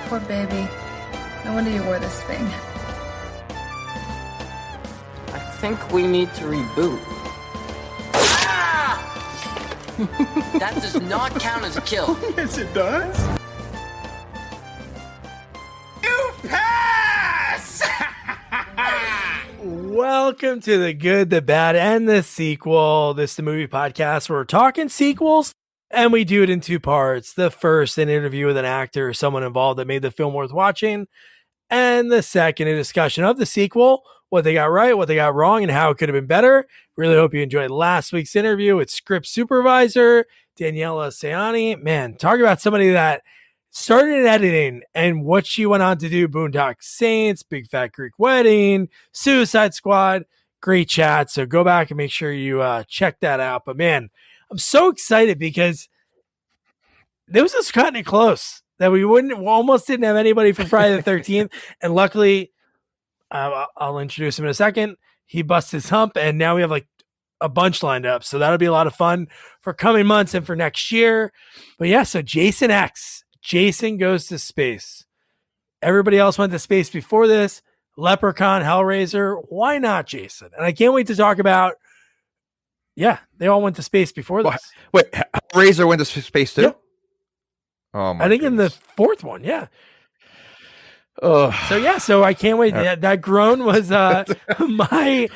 Poor baby. No wonder you wore this thing. I think we need to reboot. Ah! That does not count as a kill. Yes, it does. You pass! Welcome to The Good, the Bad, and the Sequel. This is the movie podcast where we're talking sequels, and we do it in two parts. The first, an interview with an actor or someone involved that made the film worth watching. And the second, a discussion of the sequel, what they got right, what they got wrong, and how it could have been better. Really hope you enjoyed last week's interview with script supervisor Daniela Sayani. Man, talk about somebody that started in editing and what she went on to do. Boondock Saints, Big Fat Greek Wedding, Suicide Squad. Great chat. So go back and make sure you check that out. But man, I'm so excited because this was just cutting it close that we almost didn't have anybody for Friday the 13th. And luckily, I'll introduce him in a second. He busts his hump, and now we have like a bunch lined up. So that'll be a lot of fun for coming months and for next year. But yeah, so Jason X. Jason goes to space. Everybody else went to space before this. Leprechaun, Hellraiser. Why not Jason? And I can't wait to talk about, yeah, they all went to space before this. Wait, Hellraiser went to space too? Yep. Oh my I think goodness. in the fourth one, yeah. So I can't wait. That groan was my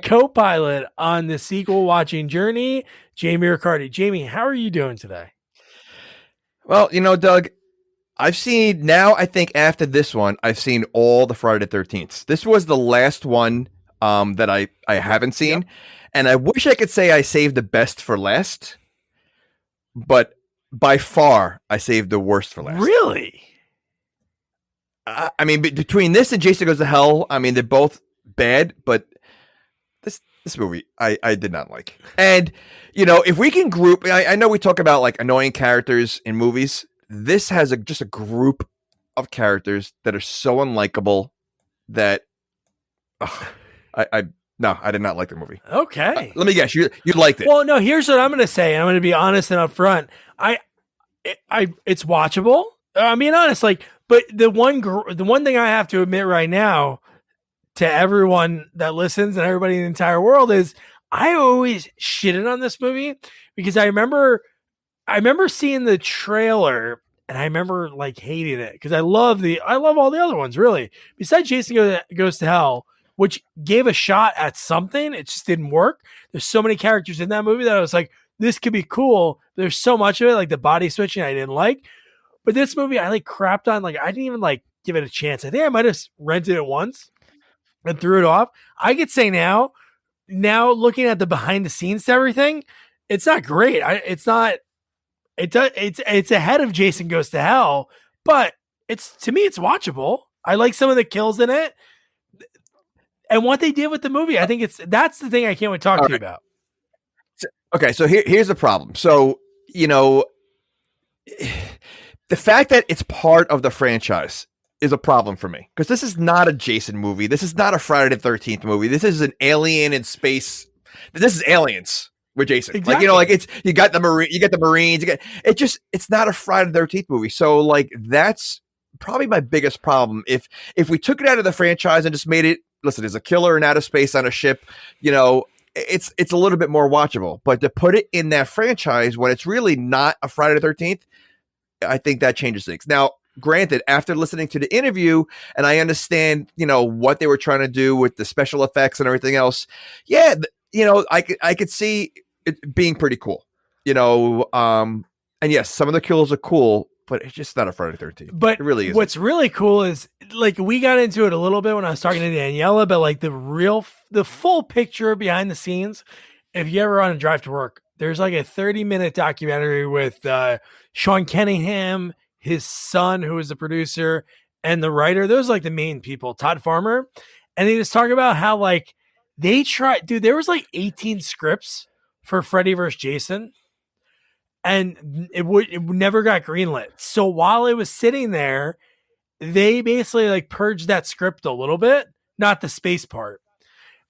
co-pilot on the sequel watching journey, Jamie Riccardi. Jamie, how are you doing today? Well, you know, Doug, I've seen now, I think after this one, I've seen all the Friday the 13th. This was the last one that I haven't seen. Yep. And I wish I could say I saved the best for last, but by far I saved the worst for last. Really? I mean, between this and Jason Goes to Hell, I mean, they're both bad, but this movie I did not like. And, you know, if we can group, I know we talk about like annoying characters in movies. This has just a group of characters that are so unlikable that I did not like the movie. Okay. Let me guess, you liked it. Well, no, here's what I'm going to say. And I'm going to be honest and upfront. It's watchable. I mean, honest, like, but the one thing I have to admit right now to everyone that listens and everybody in the entire world is I always shitted on this movie because I remember seeing the trailer and I remember like hating it because I love all the other ones really. Besides Jason Goes to Hell, which gave a shot at something, it just didn't work. There's so many characters in that movie that I was like, this could be cool. There's so much of it, like the body switching I didn't like. But this movie, I like crapped on. Like, I didn't even like give it a chance. I think I might have rented it once and threw it off. I could say now looking at the behind the scenes to everything, it's not great. It's ahead of Jason Goes to Hell, but to me, it's watchable. I like some of the kills in it and what they did with the movie. I think that's the thing I can't wait to talk to you about. Okay. So here's the problem. So, you know, the fact that it's part of the franchise is a problem for me because this is not a Jason movie. This is not a Friday the 13th movie. This is an alien in space. This is Aliens with Jason. Exactly. Like, you know, like you got the Marines. It's not a Friday the 13th movie. So like, that's probably my biggest problem. If we took it out of the franchise and just made it, listen, there's a killer in outer space on a ship, you know, it's a little bit more watchable, but to put it in that franchise when it's really not a Friday the 13th, I think that changes things. Now, granted, after listening to the interview, and I understand, you know, what they were trying to do with the special effects and everything else. Yeah, you know, I could see it being pretty cool. You know, and yes, some of the kills are cool, but it's just not a Friday the 13th. But it really is. What's really cool is like we got into it a little bit when I was talking to Daniela, but like the full picture behind the scenes. If you ever on a drive to work, there's like a 30-minute documentary with Sean Cunningham, his son, who is the producer, and the writer. Those are like the main people, Todd Farmer. And they just talk about how like they tried, dude, there was like 18 scripts for Freddy vs. Jason. And it never got greenlit. So while it was sitting there, they basically like purged that script a little bit, not the space part.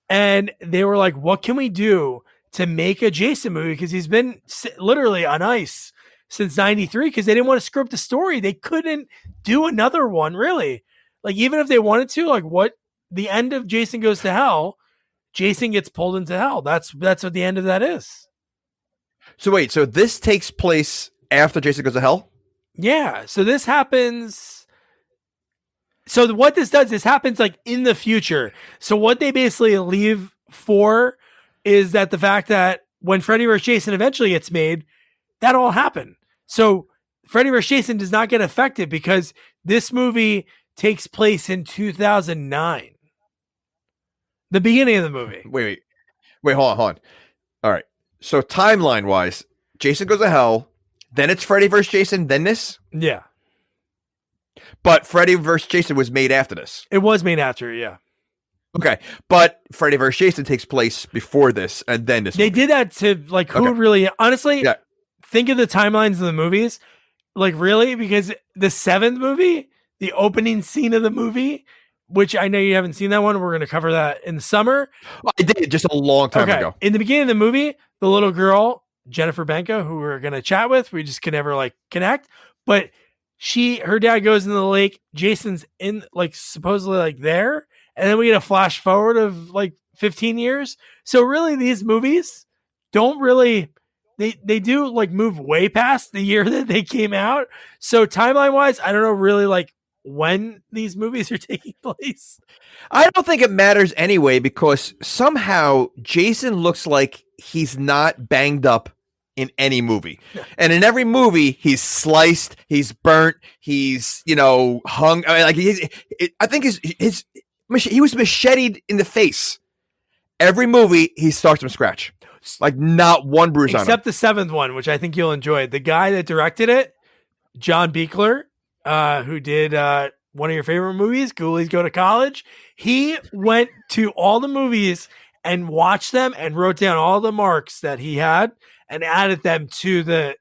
And they were like, what can we do to make a Jason movie? Because he's been literally on ice since 93 because they didn't want to screw up the story. They couldn't do another one, really. Like, even if they wanted to, like, what the end of Jason Goes to Hell, Jason gets pulled into hell. That's what the end of that is. So wait, so this takes place after Jason Goes to Hell? Yeah. So this happens. So what this does, this happens like in the future. So what they basically leave for is that the fact that when Freddy vs. Jason eventually gets made, that all happened. So Freddy vs. Jason does not get affected because this movie takes place in 2009. The beginning of the movie. Wait, hold on. All right. So timeline wise, Jason Goes to Hell, then it's Freddy vs. Jason, then this? Yeah. But Freddy vs. Jason was made after this. It was made after, yeah. Okay. But Freddy vs. Jason takes place before this and then this. They did that to, like, who really, honestly, think of the timelines of the movies. Like, really? Because the 7th movie, the opening scene of the movie, which I know you haven't seen that one. We're going to cover that in the summer. I did just a long time ago. In the beginning of the movie, the little girl, Jennifer Benka, who we're going to chat with, we just could never like connect, but her dad goes into the lake. Jason's in, like, supposedly like there. And then we get a flash forward of like 15 years. So really these movies don't really, they do like move way past the year that they came out. So timeline wise, I don't know really like when these movies are taking place. I don't think it matters anyway, because somehow Jason looks like he's not banged up in any movie. And in every movie, he's sliced, he's burnt, he's, hung. I mean, like I think he was macheted in the face. Every movie, he starts from scratch. Like not one bruise on him. Except the 7th one, which I think you'll enjoy. The guy that directed it, John Buechler, who did one of your favorite movies, Ghoulies Go to College. He went to all the movies and watched them and wrote down all the marks that he had and added them to the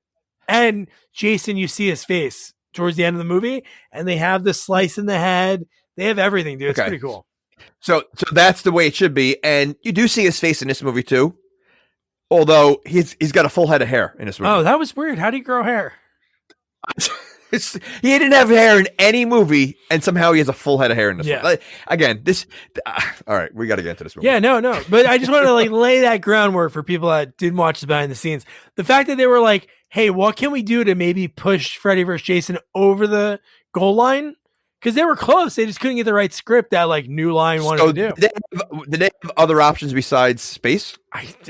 end. Jason, you see his face towards the end of the movie, and they have the slice in the head. They have everything, dude. It's pretty cool. So that's the way it should be. And you do see his face in this movie too. Although he's got a full head of hair in this movie. Oh, that was weird. How do you grow hair? He didn't have hair in any movie, and somehow he has a full head of hair in this one. Like, again, all right, we got to get into this movie. Yeah, no. But I just want to like lay that groundwork for people that didn't watch the behind the scenes. The fact that they were like, hey, what can we do to maybe push Freddy vs. Jason over the goal line? Because they were close. They just couldn't get the right script that like New Line wanted to do. Did they have other options besides space?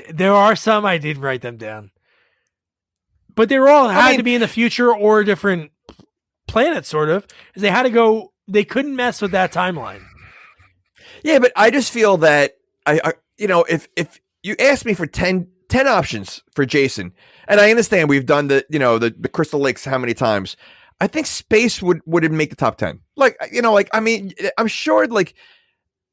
There are some. I did write them down. But they were all had to be in the future or different planets, sort of. Because they had to go. They couldn't mess with that timeline. Yeah, but I just feel that if you ask me for 10 options for Jason, and I understand we've done the Crystal Lakes how many times, I think space would make the top 10. I'm sure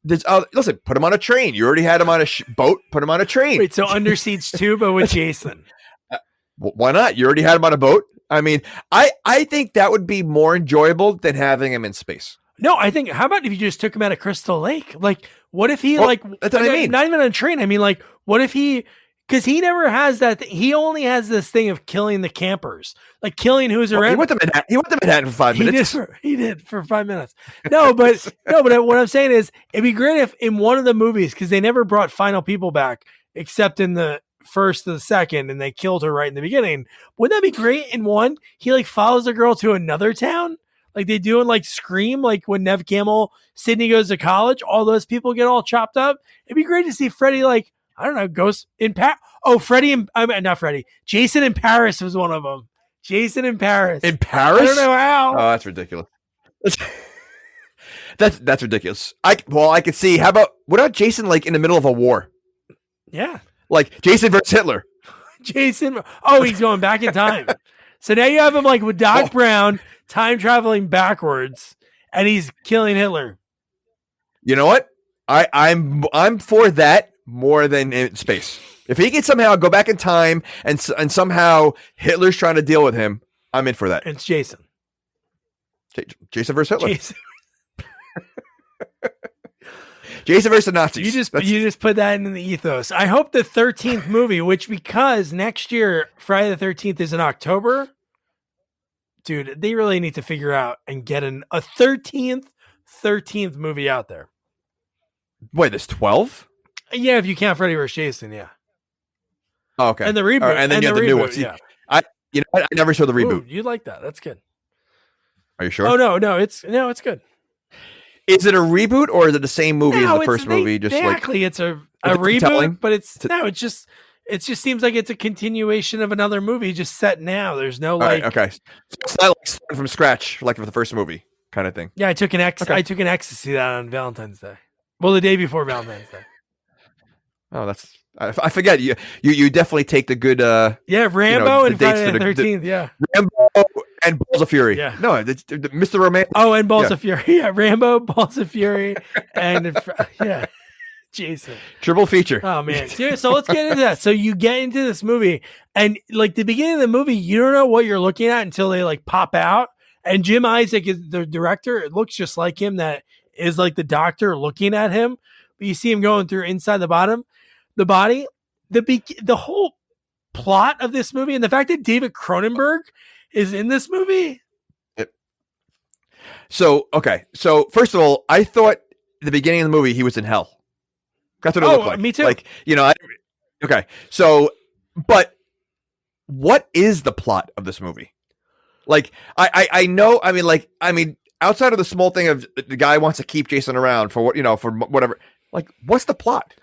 there's listen, put him on a train. You already had him on a boat. Put him on a train. Wait, so Under Siege 2, but with Jason. Why not? You already had him on a boat. I mean, I think that would be more enjoyable than having him in space. No, I think, how about if you just took him out of Crystal Lake? Like, what if he, that's what I mean. Not even on a train. I mean, like, what if because he never has that. He only has this thing of killing the campers, like killing who's around. He went to Manhattan for 5 minutes. He did for 5 minutes. But what I'm saying is, it'd be great if in one of the movies, because they never brought final people back except in the first or the second, and they killed her right in the beginning. Wouldn't that be great? In one, he like follows the girl to another town, like they do in like Scream, like when Nev Campbell, Sydney goes to college, all those people get all chopped up. It'd be great to see Freddy like, I don't know, goes in Jason in Paris was one of them. Jason in Paris. In Paris? I don't know how. Oh, that's ridiculous. That's ridiculous. I could see. What about Jason like in the middle of a war? Yeah. Like Jason versus Hitler. Jason. Oh, he's going back in time. So now you have him like with Doc Brown, time traveling backwards, and he's killing Hitler. You know what? I'm for that more than in space. If he can somehow go back in time and somehow Hitler's trying to deal with him, I'm in for that. It's Jason. Jason versus Hitler. Jason versus the Nazis. You just put that in the ethos. I hope the 13th movie, which because next year Friday the 13th is in October, dude, they really need to figure out and get a 13th movie out there. Wait, there's 12? Yeah, if you count Freddy vs. Jason, yeah. Oh, okay. And the reboot. Right, and then you have the new one. See, yeah. I never saw the reboot. Ooh, you like that. That's good. Are you sure? Oh, no, it's good. Is it a reboot or is it the same movie as the first movie? Just exactly. It's a reboot, but it just seems like it's a continuation of another movie just set now. There's no right, okay. So it's not like starting from scratch like for the first movie kind of thing. Yeah, I took an ecstasy that on Valentine's Day. Well, the day before Valentine's Day. Oh, I forget you definitely take the good Rambo and Friday the 13th. Yeah, Rambo and Balls of Fury. Yeah, no, it's Mr. Romantic. Oh, and Balls of Fury. Yeah, Rambo, Balls of Fury, and yeah, Jason. Triple feature. Oh man, so let's get into that. So you get into this movie, and like the beginning of the movie, you don't know what you're looking at until they like pop out. And Jim Isaac is the director. It looks just like him. That is like the doctor looking at him, but you see him going through inside the body, the whole plot of this movie, and the fact that David Cronenberg is in this movie. Yep. So first of all, I thought the beginning of the movie he was in hell. That's what it looked like. Me too. Like, okay. So, but what is the plot of this movie? Like, I know. I mean, outside of the small thing of the guy wants to keep Jason around for for whatever. Like, what's the plot?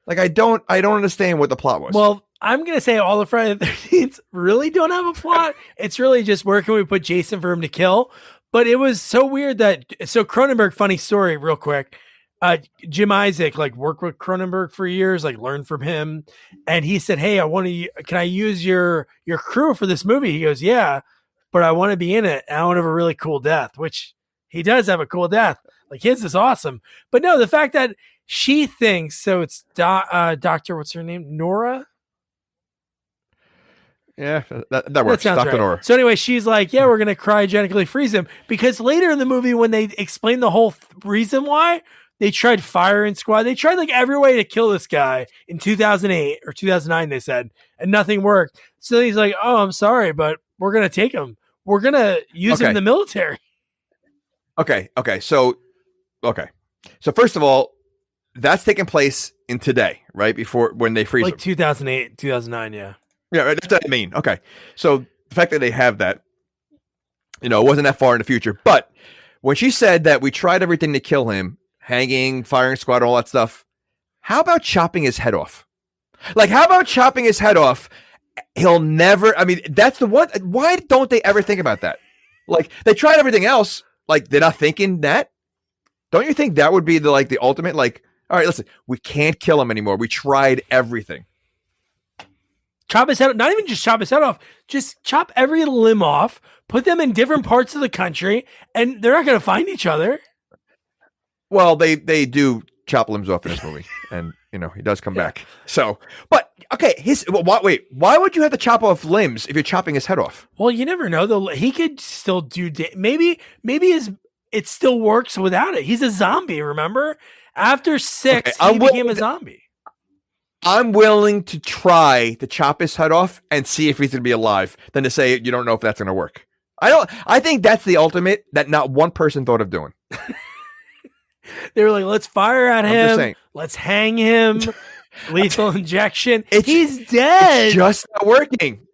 Like, I don't understand what the plot was. Well, I'm going to say all the Friday the 13th really don't have a plot. It's really just where can we put Jason for him to kill? But it was so weird so Cronenberg, funny story real quick. Jim Isaac, like worked with Cronenberg for years, like learned from him. And he said, hey, can I use your crew for this movie? He goes, yeah, but I want to be in it. And I want to have a really cool death, which he does have a cool death. Like his is awesome. But no, the fact that she thinks, so it's Dr. What's her name? Nora? Yeah, that works. That Dr. Right. Nora. So anyway, she's like, yeah, we're going to cryogenically freeze him. Because later in the movie, when they explain the whole reason why, they tried firing squad. They tried like every way to kill this guy in 2008 or 2009, they said, and nothing worked. So he's like, oh, I'm sorry, but we're going to take him. We're going to use him in the military. Okay. So first of all, that's taking place in today, right? Before when they freeze like him. 2008, 2009, yeah. Yeah, that's what I mean. Okay. So the fact that they have that, it wasn't that far in the future. But when she said that we tried everything to kill him, hanging, firing squad, all that stuff, how about chopping his head off? Like, how about chopping his head off? He'll never, that's the one. Why don't they ever think about that? Like, they tried everything else. Like, they're not thinking that. Don't you think that would be the ultimate, like, all right, listen, we can't kill him anymore. We tried everything. Chop his head, not even just chop his head off, just chop every limb off, put them in different parts of the country, and they're not going to find each other. Well, they do chop limbs off in this movie, and he does come back. So, but okay, why would you have to chop off limbs if you're chopping his head off? Well, you never know though. He could still do maybe it still works without it. He's a zombie, remember? After 6, he became a zombie. I'm willing to try to chop his head off and see if he's going to be alive than to say you don't know if that's going to work. I think that's the ultimate that not one person thought of doing. They were like, let's fire at him. Let's hang him. Lethal injection. He's dead. It's just not working.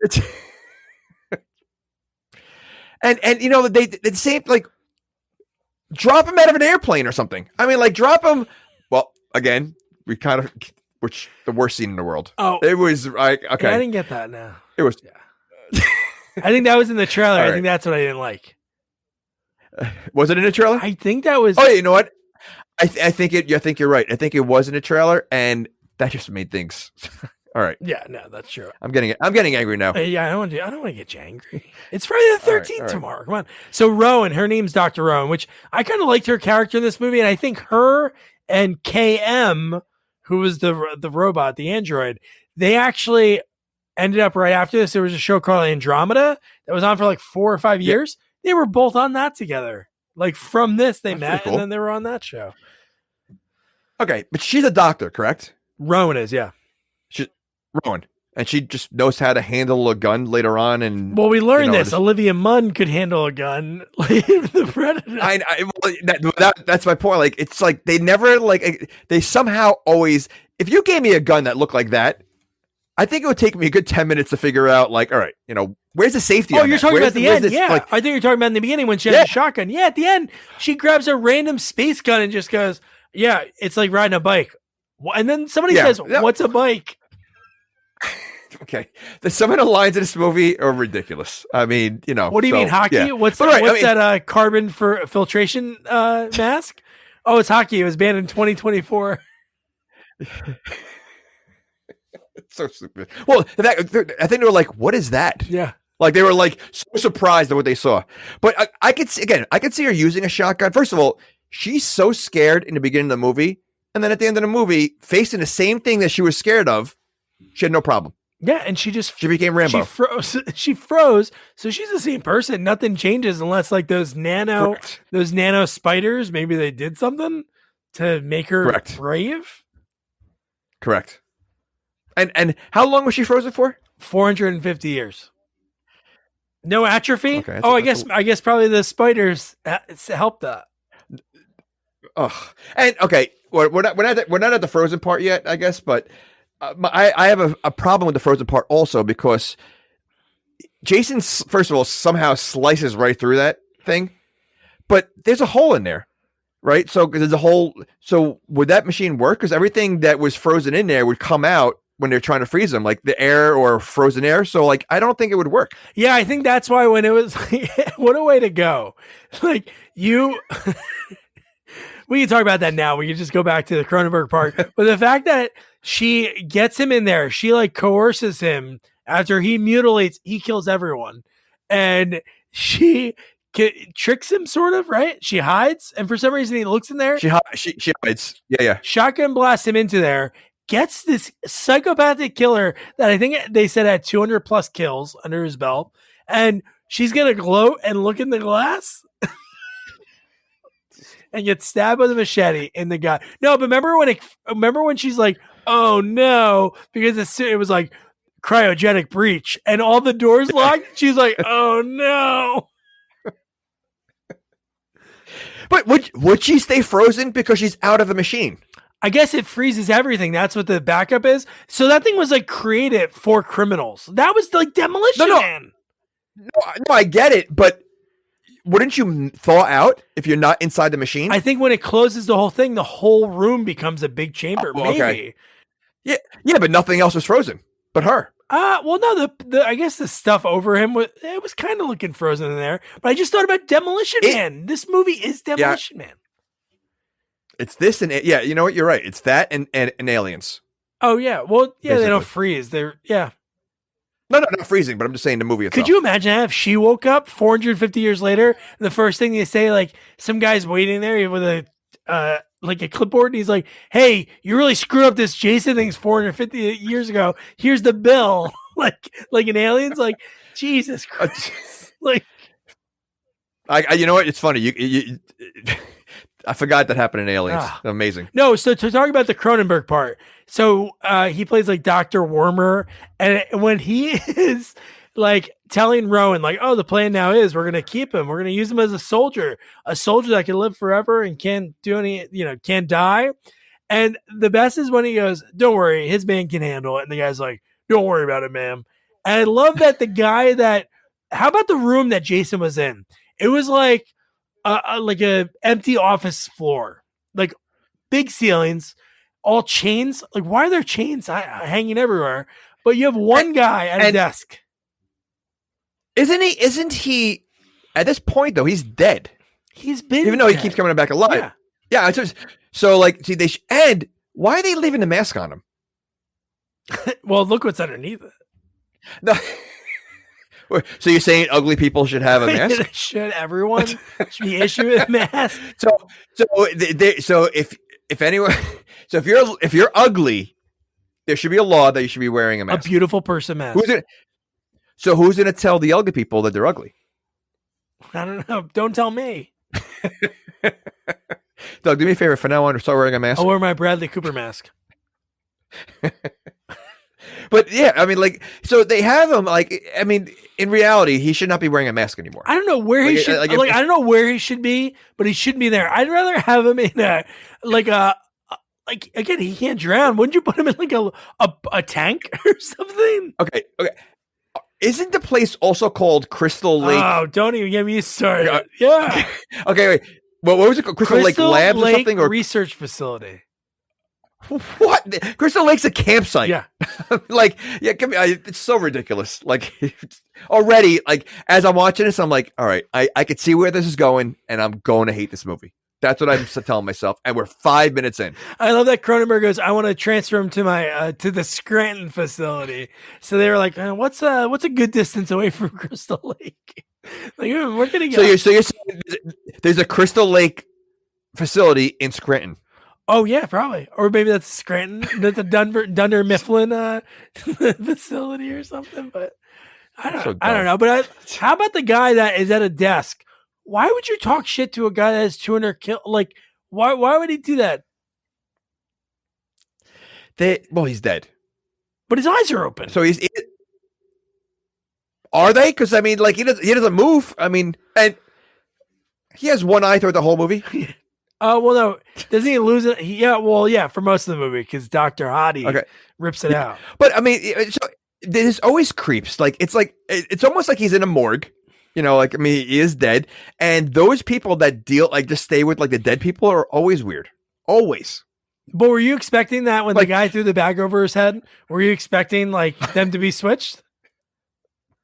And they say like drop him out of an airplane or something. Drop him. Well, again, which the worst scene in the world. Oh, it was like, okay. I didn't get that now. It was. Yeah. I think that was in the trailer. Right. I think that's what I didn't like. Was it in the trailer? I think that was. Oh, you know what? I think you're right. I think it was in the trailer, and that just made things. All right. Yeah, no, that's true. I'm getting angry now. Yeah, I don't want to get you angry. It's Friday the 13th tomorrow. Come on. So Rowan, her name's Dr. Rowan, which I kind of liked her character in this movie, and I think her and KM, who was the robot, the android, they actually ended up right after this. There was a show called Andromeda that was on for like 4 or 5 years. They were both on that together. Like from this, they met, cool. And then they were on that show. Okay, but she's a doctor, correct? Rowan is, yeah. Rowan. and she just knows how to handle a gun later on. And well, we learned this. just, Olivia Munn could handle a gun. Like the Predator. That's my point. Like, it's like they never they somehow always. If you gave me a gun that looked like that, I think it would take me a good 10 minutes to figure out. Like, all right, where's the safety? Oh, you're talking about the end. Yeah, like, I think you're talking about in the beginning when she has a shotgun. Yeah, at the end, she grabs a random space gun and just goes, "Yeah, it's like riding a bike." And then somebody says, "What's a bike?" Okay, some of the lines in this movie are ridiculous. I mean, what do you mean hockey? Yeah. What's that carbon for filtration mask? Oh, it's hockey. It was banned in 2024. It's so stupid. Well, I think they were like, "What is that?" Yeah, like they were like so surprised at what they saw. But I could see her using a shotgun. First of all, she's so scared in the beginning of the movie, and then at the end of the movie, facing the same thing that she was scared of, she had no problem. Yeah, and she became Rambo. She froze. So she's the same person. Nothing changes unless like those nano spiders. Maybe they did something to make her brave. Correct. And how long was she frozen for? 450 years. No atrophy. Okay, I guess probably the spiders helped that. Oh, and okay, we're not at the frozen part yet, I guess, but. I have a problem with the frozen part also because Jason, first of all, somehow slices right through that thing, but there's a hole in there, right? So there's a hole. So would that machine work? Because everything that was frozen in there would come out when they're trying to freeze them, like the air or frozen air. So like, I don't think it would work. Yeah, I think that's why when it was like, what a way to go. Like you... We can talk about that now. We can just go back to the Cronenberg part. But the fact that she gets him in there, she like coerces him after he kills everyone. And she tricks him sort of, right? She hides. And for some reason he looks in there. She hides. Yeah. Shotgun blasts him into there. Gets this psychopathic killer that I think they said had 200 plus kills under his belt. And she's going to gloat and look in the glass. And get stabbed with a machete in the gut. No, but remember when she's like, "Oh no," because it was like cryogenic breach, and all the doors locked. She's like, "Oh no." But would she stay frozen because she's out of the machine? I guess it freezes everything. That's what the backup is. So that thing was like created for criminals. That was like Demolition Man. No, I get it, but. Wouldn't you thaw out if you're not inside the machine? I think when it closes the whole thing, the whole room becomes a big chamber. Maybe. Okay. Yeah, but nothing else was frozen but her. Well, no, I guess the stuff over him was kind of looking frozen in there. But I just thought about Demolition Man. This movie is Demolition Man. It's this and you know what? You're right. It's that and Aliens. Oh yeah. Well, yeah, basically. They don't freeze. No, not freezing, but I'm just saying the movie itself. Could you imagine if she woke up 450 years later, and the first thing they say, like, some guy's waiting there with a clipboard, and he's like, "Hey, you really screwed up this Jason thing's 450 years ago. Here's the bill." like an Alien's like, Jesus Christ. You know what? It's funny. You I forgot that happened in Aliens. Amazing. No, so to talk about the Cronenberg part. So he plays like Dr. Wormer. And when he is like telling Rowan, like, "Oh, the plan now is we're going to keep him. We're going to use him as a soldier that can live forever and can't do any, can't die." And the best is when he goes, "Don't worry, his man can handle it." And the guy's like, "Don't worry about it, ma'am." And I love that how about the room that Jason was in? It was like a empty office floor, like big ceilings, all chains. Like, why are there chains hanging everywhere? But you have one guy at a desk. Isn't he at this point though? He's dead. He's been even though he keeps coming back alive. Yeah. So like, see, and why are they leaving the mask on him? Well, look what's underneath it. No. So you're saying ugly people should have a mask? Should everyone should be issued a mask? So if you're ugly, there should be a law that you should be wearing a mask. A beautiful person mask. Who's gonna tell the ugly people that they're ugly? I don't know. Don't tell me. Doug, do me a favor. For now on, start wearing a mask. I'll wear my Bradley Cooper mask. But yeah, I mean, like, so they have him. Like, I mean, in reality, he should not be wearing a mask anymore. I don't know where he should. I don't know where he should be, but he shouldn't be there. I'd rather have him in like again, he can't drown. Wouldn't you put him in like a tank or something? Okay. Isn't the place also called Crystal Lake? Oh, don't even get me started. Yeah. Okay, wait. What was it called? Crystal Lake Labs or something? Or research facility. What? Crystal Lake's a campsite. Yeah. Like, yeah, it's so ridiculous. Like, already, like, as I'm watching this, I'm like, all right, I could see where this is going, and I'm going to hate this movie. That's what I'm telling myself. And we're 5 minutes in. I love that Cronenberg goes, I want to transfer him to my to the Scranton facility. So they were like, what's a good distance away from Crystal Lake? Like, we're gonna go. So you're saying there's a Crystal Lake facility in Scranton? Oh yeah, probably. Or maybe that's Scranton. That's a Dunder Mifflin facility or something. But I don't know. But how about the guy that is at a desk? Why would you talk shit to a guy that has 200 kills? Like, why would he do that? He's dead. But his eyes are open. So are they? Because I mean, like, he doesn't move. I mean, and he has one eye throughout the whole movie. Oh, well, no. Doesn't he lose it? Yeah, for most of the movie, because Dr. Hottie rips it out. But I mean, there's always creeps. Like, it's almost like he's in a morgue. You know, like, I mean, he is dead. And those people that just stay with, like, the dead people are always weird. Always. But were you expecting that when the guy threw the bag over his head? Were you expecting, like, them to be switched?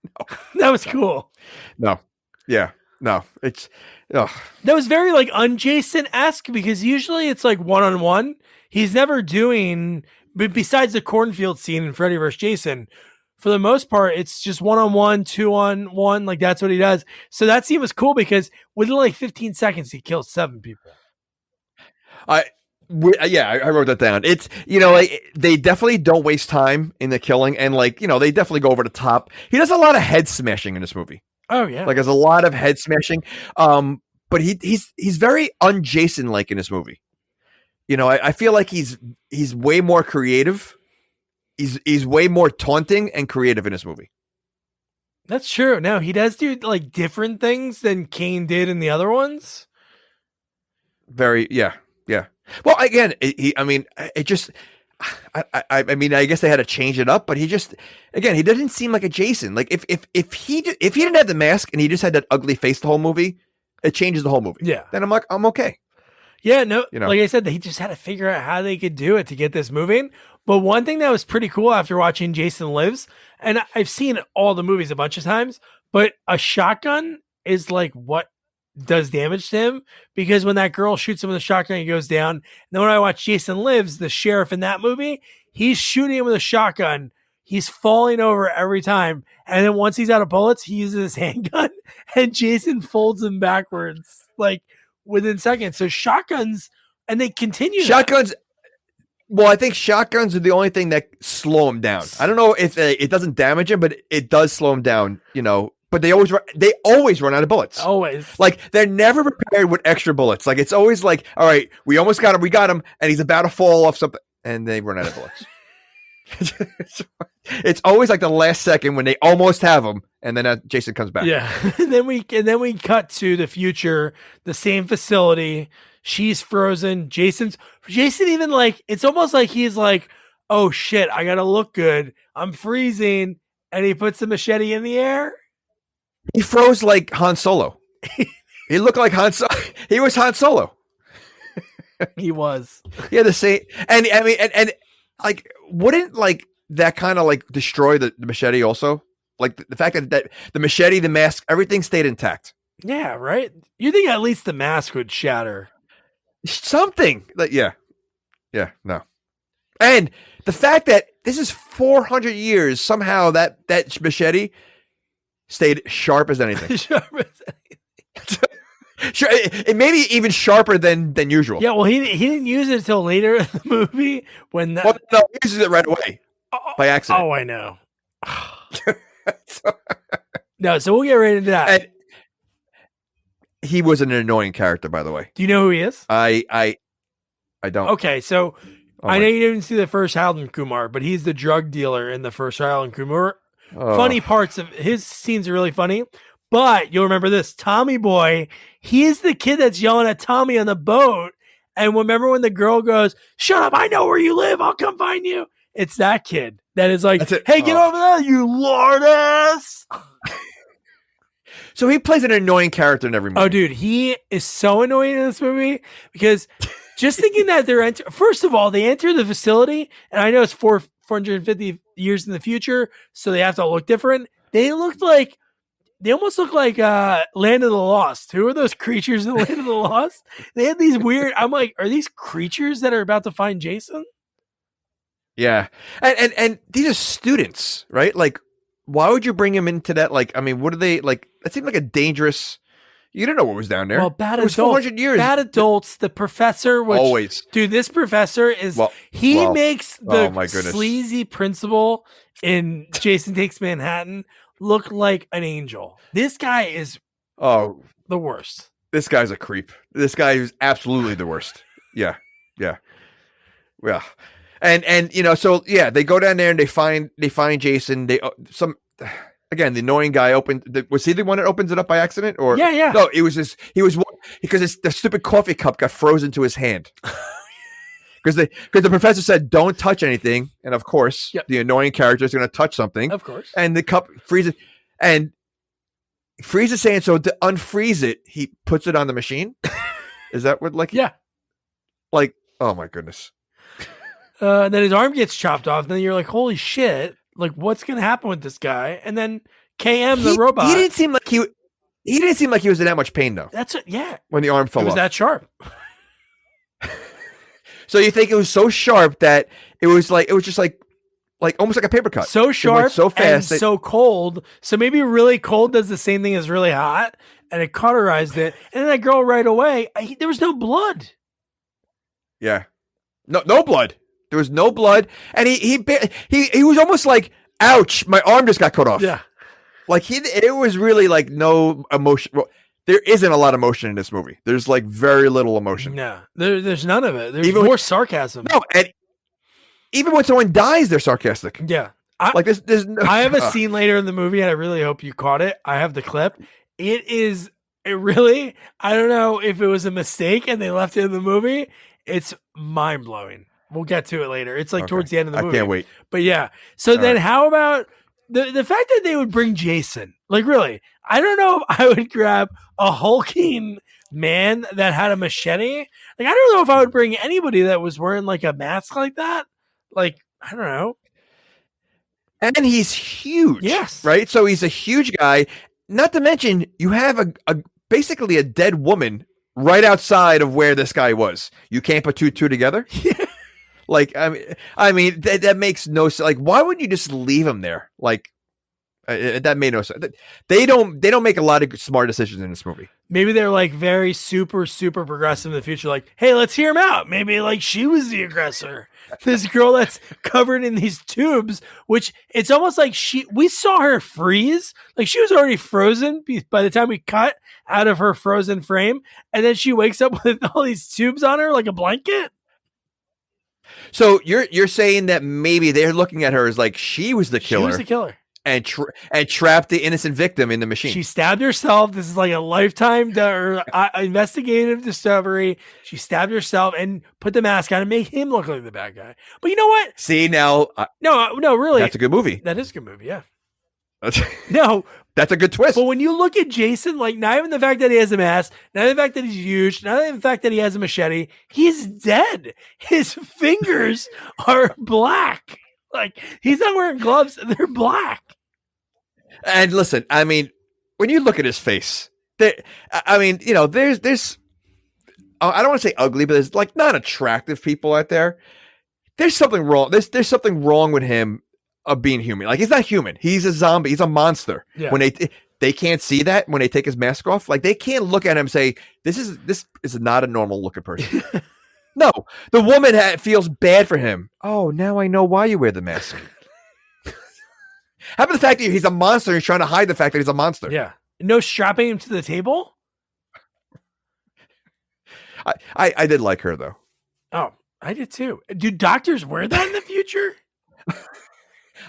No. That was cool. No. Yeah. No. It's... Ugh. That was very, like, un-Jason-esque, because usually it's, like, one-on-one. He's never doing... But besides the cornfield scene in Freddy vs. Jason... For the most part, it's just one-on-one, two-on-one. Like, that's what he does. So that scene was cool because within like 15 seconds, he kills 7 people. I wrote that down. It's, you know, like, they definitely don't waste time in the killing. And, like, you know, they definitely go over the top. He does a lot of head smashing in this movie. Oh, yeah. Like, there's a lot of head smashing. But he's very un-Jason-like in this movie. You know, I feel like he's way more creative. He's way more taunting and creative in this movie. That's true. Now, he does do, like, different things than Kane did in the other ones. Yeah. Well, again, I mean, I guess they had to change it up, but he doesn't seem like a Jason. Like, if he didn't have the mask and he just had that ugly face the whole movie, it changes the whole movie. Yeah. Then I'm like, I'm okay. Yeah, no, you know, like I said, he just had to figure out how they could do it to get this moving. But one thing that was pretty cool after watching Jason Lives, and I've seen all the movies a bunch of times, but a shotgun is like what does damage to him, because when that girl shoots him with a shotgun, he goes down. And then when I watch Jason Lives, the sheriff in that movie, he's shooting him with a shotgun. He's falling over every time. And then once he's out of bullets, he uses his handgun and Jason folds him backwards, like, within seconds. So shotguns, and they continue. Shotguns. Well, I think shotguns are the only thing that slow him down. I don't know if it doesn't damage him, but it does slow him down, you know, but they always run out of bullets. Always. Like, they're never prepared with extra bullets. Like, it's always like, all right, we almost got him. We got him. And he's about to fall off something. And they run out of bullets. It's always like the last second when they almost have him, and then Jason comes back. Yeah, and then we cut to the future, the same facility. She's frozen. Jason even, like, it's almost like he's like, oh shit, I gotta look good. I'm freezing, and he puts the machete in the air. He froze like Han Solo. He looked like Han Solo. He was Han Solo. He was. Yeah, the same. And I mean, and like, wouldn't, like, that kind of, like, destroy the machete also? Like, the fact that the machete, the mask, everything stayed intact. Yeah, right? You think at least the mask would shatter. Something. Like, yeah, no. And the fact that this is 400 years, somehow that machete stayed sharp as anything. Sharp as anything. Sure, it may be even sharper than usual. Yeah, well, he didn't use it until later in the movie when no, he uses it right away by accident. Oh, I know. No, so we'll get right into that. And he was an annoying character, by the way. Do you know who he is? I don't. Okay, so I know you didn't see the first Harold and Kumar, but he's the drug dealer in the first Harold and Kumar. Funny parts of his scenes are really funny, but you'll remember this Tommy Boy. He is the kid that's yelling at Tommy on the boat. And remember when the girl goes, "Shut up! I know where you live. I'll come find you." It's that kid that is like, "Hey, get over there, you lord ass." So he plays an annoying character in every movie. Oh, dude, he is so annoying in this movie because just thinking that first of all, they enter the facility, and I know it's 450 years in the future, so they have to look different. They almost look like Land of the Lost. Who are those creatures in Land of the Lost? They had these weird. I'm like, are these creatures that are about to find Jason? Yeah, and these are students, right? Like, why would you bring him into that? Like, I mean, what are they like? That seemed like a dangerous. You don't know what was down there. Well, bad adults. 400 years. Bad adults. The professor, which always, dude, this professor is. He makes the sleazy principal in Jason Takes Manhattan look like an angel. This guy is the worst. This guy's a creep. This guy is absolutely the worst. Yeah. And so they go down there and they find Jason. Again, the annoying guy was he the one that opens it up by accident, or no? It was because the stupid coffee cup got frozen to his hand. Because the professor said don't touch anything, and of course the annoying character is going to touch something, of course, and the cup freezes, and freezes saying so to unfreeze it, he puts it on the machine. Is that what like oh my goodness. Then his arm gets chopped off. And then you're like, holy shit! Like, what's going to happen with this guy? And then KM, the robot, he didn't seem like he was in that much pain though. That's it. Yeah, when the arm fell off, it was that sharp. So you think it was so sharp that it was just like almost like a paper cut. So sharp, so fast, and so cold. So maybe really cold does the same thing as really hot, and it cauterized it. And then that girl right away, there was no blood. Yeah, no blood. There was no blood, and he was almost like, "Ouch, my arm just got cut off." Yeah, like it was really like no emotion. Well, there isn't a lot of emotion in this movie. There's like very little emotion. Yeah, there's none of it. There's even more sarcasm. No, and even when someone dies, they're sarcastic. Yeah, there's no. I have a scene later in the movie, and I really hope you caught it. I have the clip. It really. I don't know if it was a mistake and they left it in the movie. It's mind blowing. We'll get to it later. It's like towards the end of the movie. I can't wait. But yeah. So then how about the fact that they would bring Jason? Like, really, I don't know if I would grab a hulking man that had a machete. Like, I don't know if I would bring anybody that was wearing like a mask like that. Like, I don't know. And he's huge. Yes. Right? So he's a huge guy. Not to mention, you have basically a dead woman right outside of where this guy was. You can't put two together? Like, I mean, that makes no sense. Like, why wouldn't you just leave him there? Like, that made no sense. They don't make a lot of smart decisions in this movie. Maybe they're like very super, super progressive in the future. Like, hey, let's hear him out. Maybe like she was the aggressor. This girl that's covered in these tubes, which it's almost like we saw her freeze. Like she was already frozen by the time we cut out of her frozen frame. And then she wakes up with all these tubes on her like a blanket. So you're saying that maybe they're looking at her as like she was the killer. She was the killer. And trapped the innocent victim in the machine. She stabbed herself. This is like a lifetime investigative discovery. She stabbed herself and put the mask on and made him look like the bad guy. But you know what? See, now... No, really. That's a good movie. That is a good movie, yeah. No. That's a good twist. But when you look at Jason, like not even the fact that he has a mask, not even the fact that he's huge, not even the fact that he has a machete, he's dead. His fingers are black. Like he's not wearing gloves; they're black. And listen, I mean, when you look at his face, there's I don't want to say ugly, but there's like not attractive people out there. There's something wrong. There's something wrong with him of being human. Like he's not human. He's a zombie. He's a monster. Yeah. When they can't see that when they take his mask off, like they can't look at him and say this is not a normal looking person. No, the woman feels bad for him. Oh, now I know why you wear the mask. How about the fact that he's a monster and he's trying to hide the fact that he's a monster? Yeah. No strapping him to the table? I did like her, though. Oh, I did too. Do doctors wear that in the future?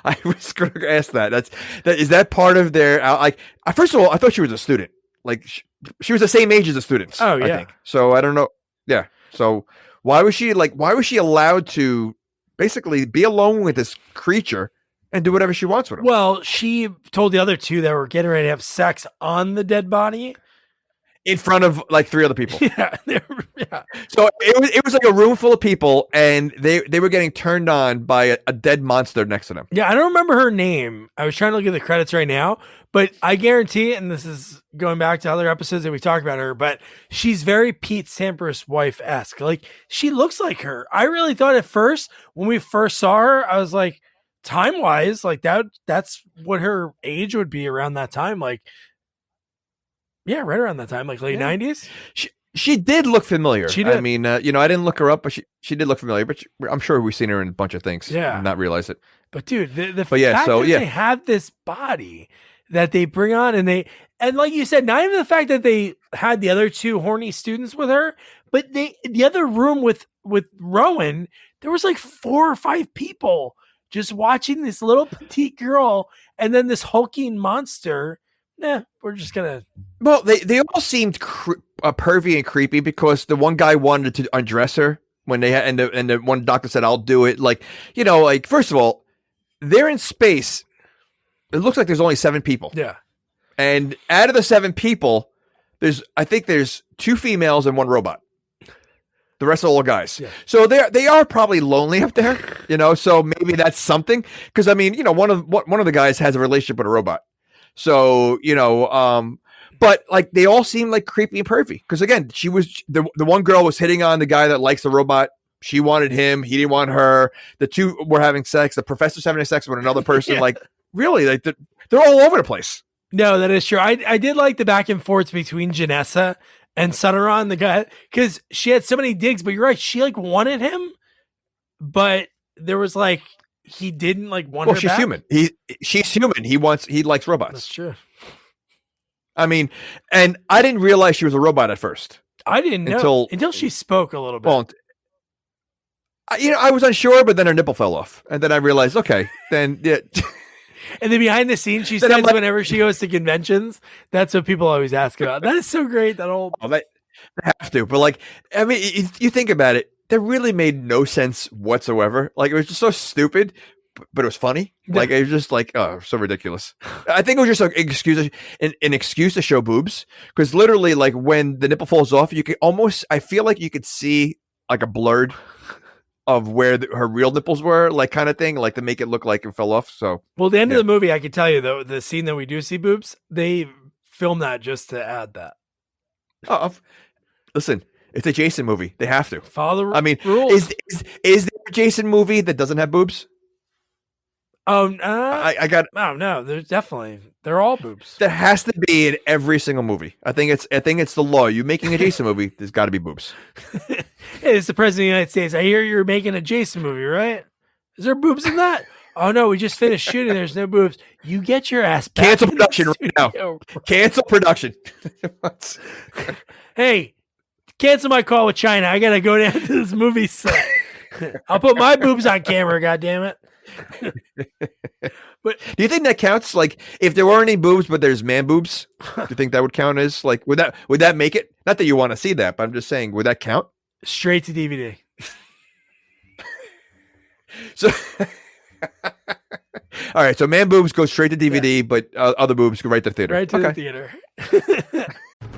I was going to ask that. Is that part of their like? First of all, I thought she was a student. Like she was the same age as the students. Oh yeah. I think. So I don't know. Yeah. So why was she allowed to basically be alone with this creature and do whatever she wants with him? Well, she told the other two that were getting ready to have sex on the dead body in front of like 3 other people. Yeah. So it was like a room full of people, and they were getting turned on by a dead monster next to them. Yeah, I don't remember her name. I was trying to look at the credits right now, but I guarantee, and this is going back to other episodes that we talked about her, but she's very Pete Sampras wife-esque. Like, she looks like her. I really thought at first, when we first saw her, I was like, time-wise, like that's what her age would be around that time. Like, yeah, right around that time, like late 90s. She did look familiar. She did. I mean, I didn't look her up, but she did look familiar. But I'm sure we've seen her in a bunch of things. Yeah, and not realize it. But dude, the fact that they have this body that they bring on, and like you said, not even the fact that they had the other 2 horny students with her, but the other room with Rowan, there was like 4 or 5 people just watching this little petite girl, and then this hulking monster. We're just gonna. Well, they all seemed pervy and creepy because the one guy wanted to undress her when they had, and the one doctor said, "I'll do it." Like, like first of all, they're in space. It looks like there's only 7 people. Yeah, and out of the 7 people, I think there's 2 females and 1 robot. The rest are all guys. Yeah. So they are probably lonely up there. So maybe that's something. Because I mean, one of the guys has a relationship with a robot. So, but like they all seem like creepy and pervy. Because again, she was the one girl was hitting on the guy that likes the robot. She wanted him. He didn't want her. The 2 were having sex. The professor's having sex with another person. Like, really, like they're all over the place. No, that is true. I did like the back and forth between Janessa and Sunneron, the guy, because she had so many digs. But you're right. She like wanted him, but there was like. He didn't like want her she's back? Human. She's human. He likes robots. That's true. I mean, and I didn't realize she was a robot at first. I didn't know until she spoke a little bit. Well, I was unsure, but then her nipple fell off, and then I realized, okay, then yeah. And then behind the scenes, she says whenever she goes to conventions, that's what people always ask about. That is so great. That whole they have to, but like, I mean, you think about it. That really made no sense whatsoever. Like, it was just so stupid, but it was funny. Like, it was just like, oh, so ridiculous. I think it was just an excuse to show boobs. Because literally, like, when the nipple falls off, you can almost, I feel like you could see like a blurred of where her real nipples were, like kind of thing, like to make it look like it fell off. So, well, the end of the movie, I can tell you though, the scene that we do see boobs, they filmed that just to add that. Oh, listen. It's a Jason movie. They have to follow the I mean, rules. Is there a Jason movie that doesn't have boobs? I got. Oh no, there's definitely they're all boobs. That has to be in every single movie. I think it's the law. You making a Jason movie, there's got to be boobs. Hey, it's the president of the United States. I hear you're making a Jason movie, right? Is there boobs in that? Oh no, we just finished shooting. There's no boobs. You get your ass back. Cancel production right now. Cancel production. Hey. Cancel my call with China. I gotta go down to this movie set. I'll put my boobs on camera. God damn it! But do you think that counts? Like, if there weren't any boobs, but there's man boobs, do you think that would count as like? Would that make it? Not that you want to see that, but I'm just saying, would that count? Straight to DVD. So, all right. So man boobs go straight to DVD, but other boobs go right to theater. Right to the theater.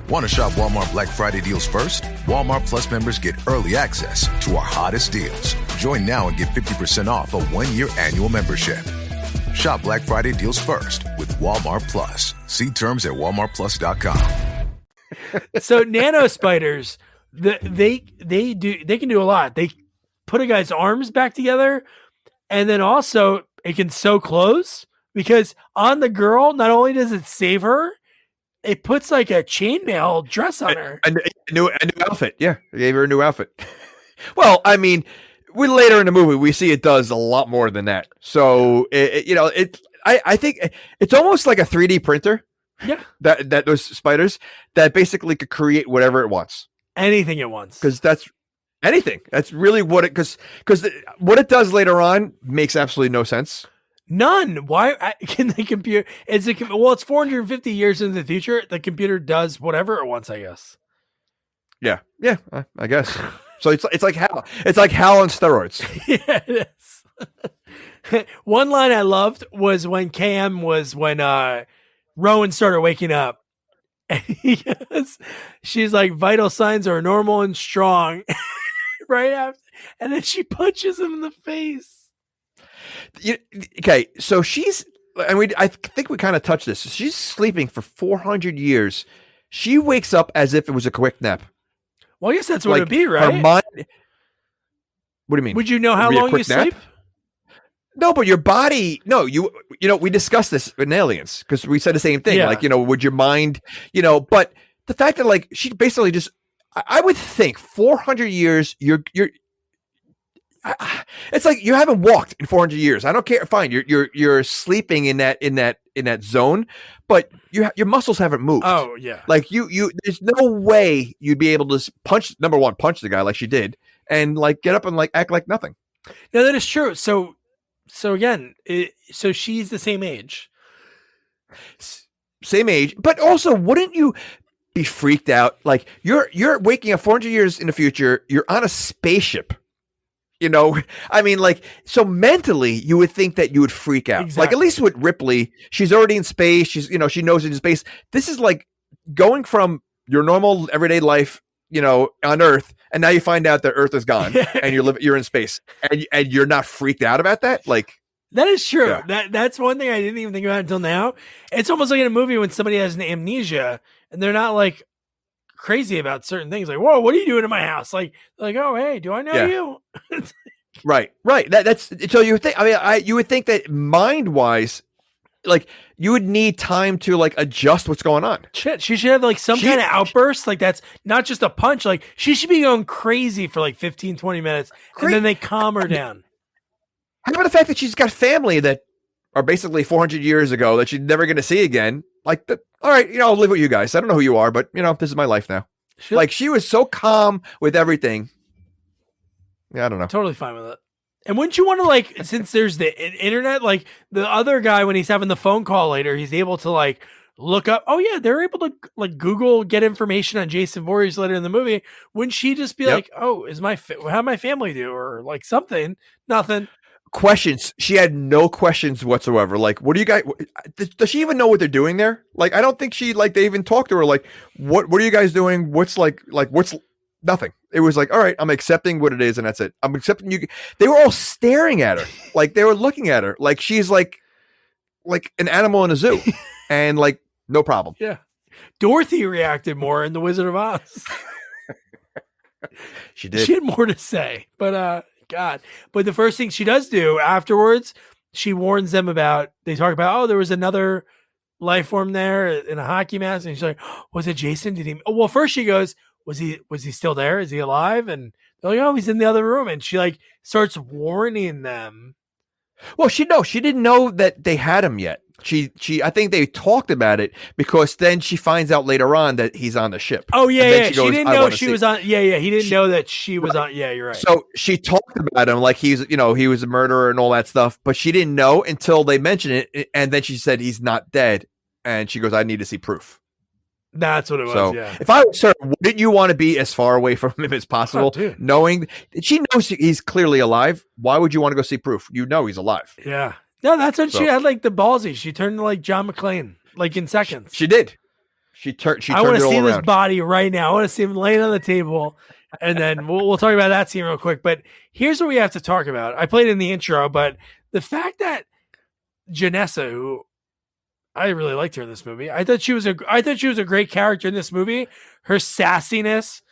Want to shop Walmart Black Friday deals first? Walmart Plus members get early access to our hottest deals. Join now and get 50% off a 1-year annual membership. Shop Black Friday deals first with Walmart Plus. See terms at walmartplus.com. So nano spiders, they can do a lot. They put a guy's arms back together, and then also it can sew clothes, because on the girl, not only does it save her, it puts like a chainmail dress on her. A new outfit. Yeah. They gave her a new outfit. Well, I mean, later in the movie, we see it does a lot more than that. So, I think it's almost like a 3D printer. Yeah. That those spiders that basically could create whatever it wants. Anything it wants. Because that's anything. That's really what it because what it does later on makes absolutely no sense. None. Why can the computer? It's 450 years into the future. The computer does whatever it wants, I guess. Yeah, I guess. So it's like Hal. It's like Hal on steroids. Yeah, it is. One line I loved was when Rowan started waking up. And she's like, vital signs are normal and strong. Right after, and then she punches him in the face. Okay, so I think we kind of touched this. She's sleeping for 400 years. She wakes up as if it was a quick nap. Well, I guess that's what it'd be, right? Her mind. What do you mean? Would you know how long you sleep? No, but your body. No, you know, we discussed this in Aliens because we said the same thing. Yeah. Like, would your mind, but the fact that like she basically just, I would think 400 years. It's like you haven't walked in 400 years. I don't care. Fine, you're sleeping in that zone, but your muscles haven't moved. Oh yeah. Like you there's no way you'd be able to punch the guy like she did and like get up and like act like nothing. No, that is true. So again, so she's the same age. Same age, but also wouldn't you be freaked out? Like you're waking up 400 years in the future, you're on a spaceship. I mean, like, so mentally you would think that you would freak out. Exactly. Like at least with Ripley, she's already in space. She's, she knows she's in space. This is like going from your normal everyday life, on Earth. And now you find out that Earth is gone and you're in space and you're not freaked out about that. Like that is true. Yeah. That's one thing I didn't even think about until now. It's almost like in a movie when somebody has an amnesia and they're not like crazy about certain things. Like, whoa, what are you doing in my house? Like, oh, hey, do I know you? Right. That's so you would think. I mean, you would think that mind wise, like you would need time to like adjust what's going on. Shit, she should have like some kind of outburst. Like that's not just a punch. Like she should be going crazy for like 15, 20 minutes and then they calm her down. How about the fact that she's got family that are basically 400 years ago that she's never going to see again? Like, all right, I'll live with you guys. I don't know who you are, but this is my life now. Like she was so calm with everything. Yeah, I don't know. Totally fine with it. And wouldn't you want to like, since there's the internet, like the other guy, when he's having the phone call later, he's able to like look up. Oh yeah, they're able to like Google, get information on Jason Voorhees later in the movie. Wouldn't she just be like, oh, how'd my family do? Or like something, nothing. Questions. She had no questions whatsoever. Like, what do you guys? Does she even know what they're doing there? Like, I don't think they even talked to her. Like, what are you guys doing? What's what's nothing? It was like, all right, I'm accepting what it is, and that's it. I'm accepting you. They were all staring at her, like they were looking at her, like she's like an animal in a zoo, and like no problem. Yeah, Dorothy reacted more in The Wizard of Oz. She did. She had more to say, but God. But the first thing she does do afterwards, she warns them about, they talk about, oh, there was another life form there in a hockey mask. And she's like, oh, was it Jason? Did he? Oh, well, first she goes, was he still there? Is he alive? And they're like, oh, he's in the other room. And she like starts warning them. Well, she didn't know that they had him yet. I think they talked about it because then she finds out later on that he's on the ship. Oh yeah, she goes, she didn't know she was on. Yeah, he didn't know that she was on. Yeah, you're right. So she talked about him like he was a murderer and all that stuff, but she didn't know until they mentioned it, and then she said he's not dead, and she goes, "I need to see proof." That's what it was. So yeah. If I was her, wouldn't you want to be as far away from him as possible, knowing she knows he's clearly alive? Why would you want to go see proof? You know he's alive. Yeah. No, that's when she had like the ballsy. She turned to like John McClane, like in seconds. She did. She turned. I want to see this around. body right now. I want to see him laying on the table, and then we'll talk about that scene real quick. But here's what we have to talk about. I played in the intro, but the fact that Janessa, who I really liked her in this movie, I thought she was a great character in this movie. Her sassiness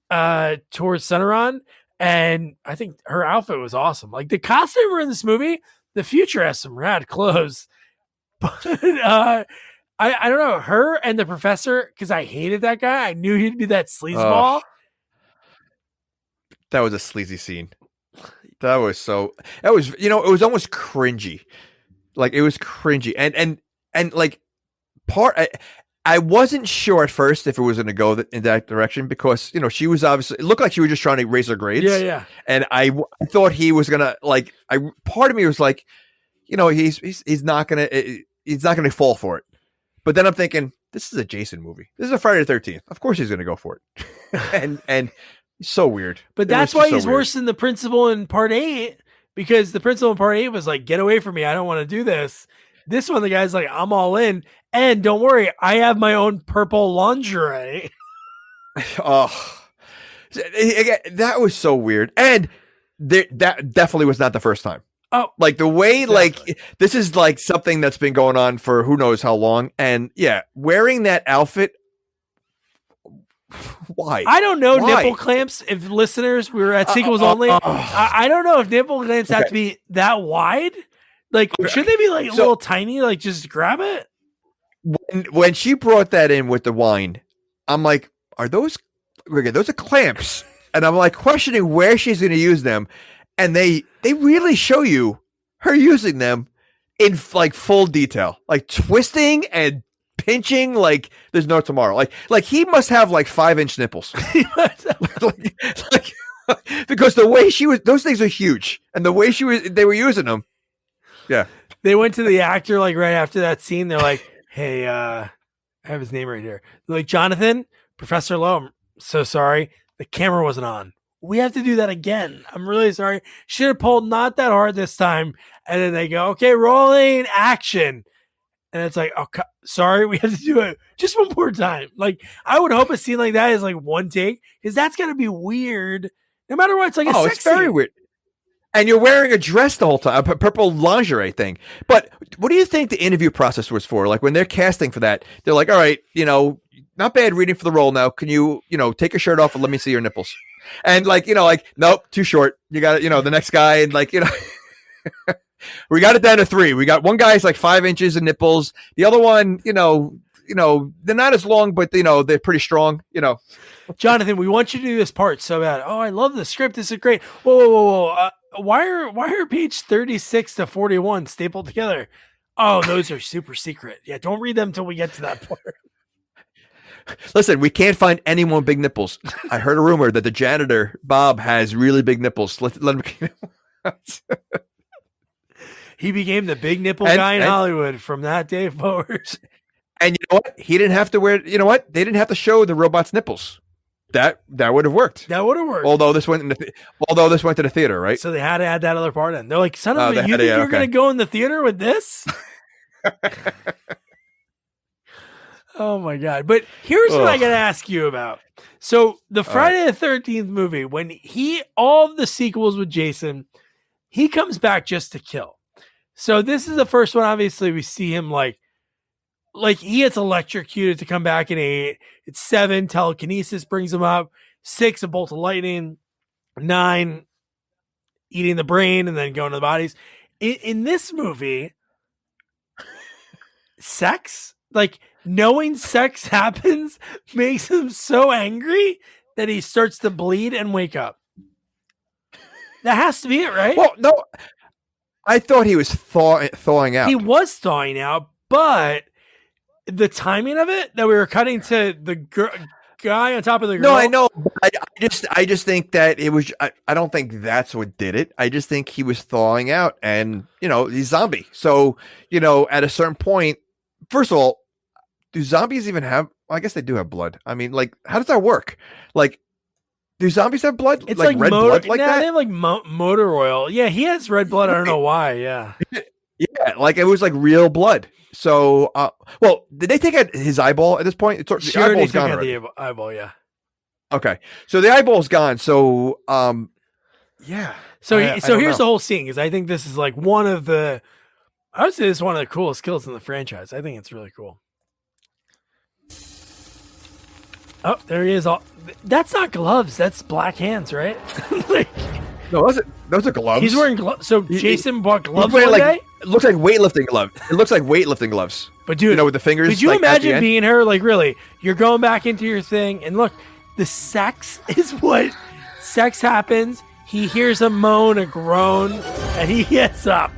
towards Sonoran, and I think her outfit was awesome. Like the costume in this movie. The future has some rad clothes, but I don't know, her and the professor, because I hated that guy. I knew he'd be that sleazeball. That was a sleazy scene. It was almost cringy. Like it was cringy, and like I wasn't sure at first if it was going to go in that direction because, she was obviously, it looked like she was just trying to raise her grades. Yeah. And I thought he was going to part of me was like, he's not going to fall for it. But then I'm thinking, this is a Jason movie. This is a Friday the 13th. Of course he's going to go for it. and so weird. But that's why he's worse than the principal in part 8, because the principal in part 8 was like, get away from me. I don't want to do this. This one, the guy's like, I'm all in. And don't worry, I have my own purple lingerie. Oh, that was so weird. And that definitely was not the first time. Oh, like the way, exactly. This is like something that's been going on for who knows how long. And yeah, wearing that outfit. Why? I don't know. Nipple clamps. If listeners, we were at sequels only. I don't know if nipple clamps have to be that wide. Like, should they be like a little tiny? Like, just grab it. When she brought that in with the wine, I'm like, those are clamps? And I'm like questioning where she's going to use them. And they really show you her using them in like full detail, like twisting and pinching like there's no tomorrow. Like he must have like 5-inch nipples. Because the way those things are huge, and the way they were using them. Yeah. They went to the actor like right after that scene. They're like, hey, I have his name right here. They're like, Jonathan, Professor Lowe, I'm so sorry. The camera wasn't on. We have to do that again. I'm really sorry. Should have pulled not that hard this time. And then they go, okay, rolling action. And it's like, oh, sorry, we have to do it just one more time. Like, I would hope a scene like that is like one take, because that's going to be weird. No matter what, it's like it's very weird. And you're wearing a dress the whole time, a purple lingerie thing. But what do you think the interview process was for? Like when they're casting for that, they're like, all right, not bad reading for the role now. Can you, take your shirt off and let me see your nipples? And nope, too short. You got it, the next guy. And we got it down to 3. We got one guy's like 5 inches of nipples. The other one, they're not as long, but they're pretty strong, Jonathan, we want you to do this part so bad. Oh, I love the script. This is great. Whoa. Why are page 36 to 41 stapled together? Oh, those are super secret. Yeah, don't read them until we get to that part. Listen, we can't find anyone with big nipples. I heard a rumor that the janitor, Bob, has really big nipples. Let him. He became the big nipple guy in Hollywood from that day forward. And you know what? He didn't have to wear. You know what? They didn't have to show the robot's nipples. That would have worked. That would have worked. Although this went to the theater, right? So they had to add that other part in. They're like, son of a, you think you're going to go in the theater with this? Oh my God. But here's what I got to ask you about. So the Friday the 13th movie, when all of the sequels with Jason, he comes back just to kill. So this is the first one. Obviously we see him like he gets electrocuted to come back in 8. It's 7. Telekinesis brings him up. 6, a bolt of lightning. 9, eating the brain and then going to the bodies. In this movie, sex, like knowing sex happens, makes him so angry that he starts to bleed and wake up. That has to be it, right? Well, no, I thought he was thawing out. He was thawing out, but the timing of it, that we were cutting to the guy on top of the girl. No, I know. I just think that it was. I don't think that's what did it. I just think he was thawing out, and he's zombie. So at a certain point, first of all, do zombies even have? Well, I guess they do have blood. I mean, like, how does that work? Like, do zombies have blood? It's like red blood like that? They have like motor oil. Yeah, he has red blood. I don't know why. Yeah. Yeah, like it was like real blood. So, well, did they take out his eyeball at this point? The eyeball's gone already. The eyeball, yeah. Okay, so the eyeball's gone. So, yeah. So here's the whole scene, because I think this is like one of the. I would say this is one of the coolest kills in the franchise. I think it's really cool. Oh, there he is. That's not gloves. That's black hands, right? No, those are gloves. He's wearing gloves. So Jason bought gloves one day? It looks like weightlifting gloves. It looks like weightlifting gloves. But dude, with the fingers. Could you imagine being her? Like, really, you're going back into your thing, and look, the sex is what sex happens. He hears a moan, a groan, and he gets up.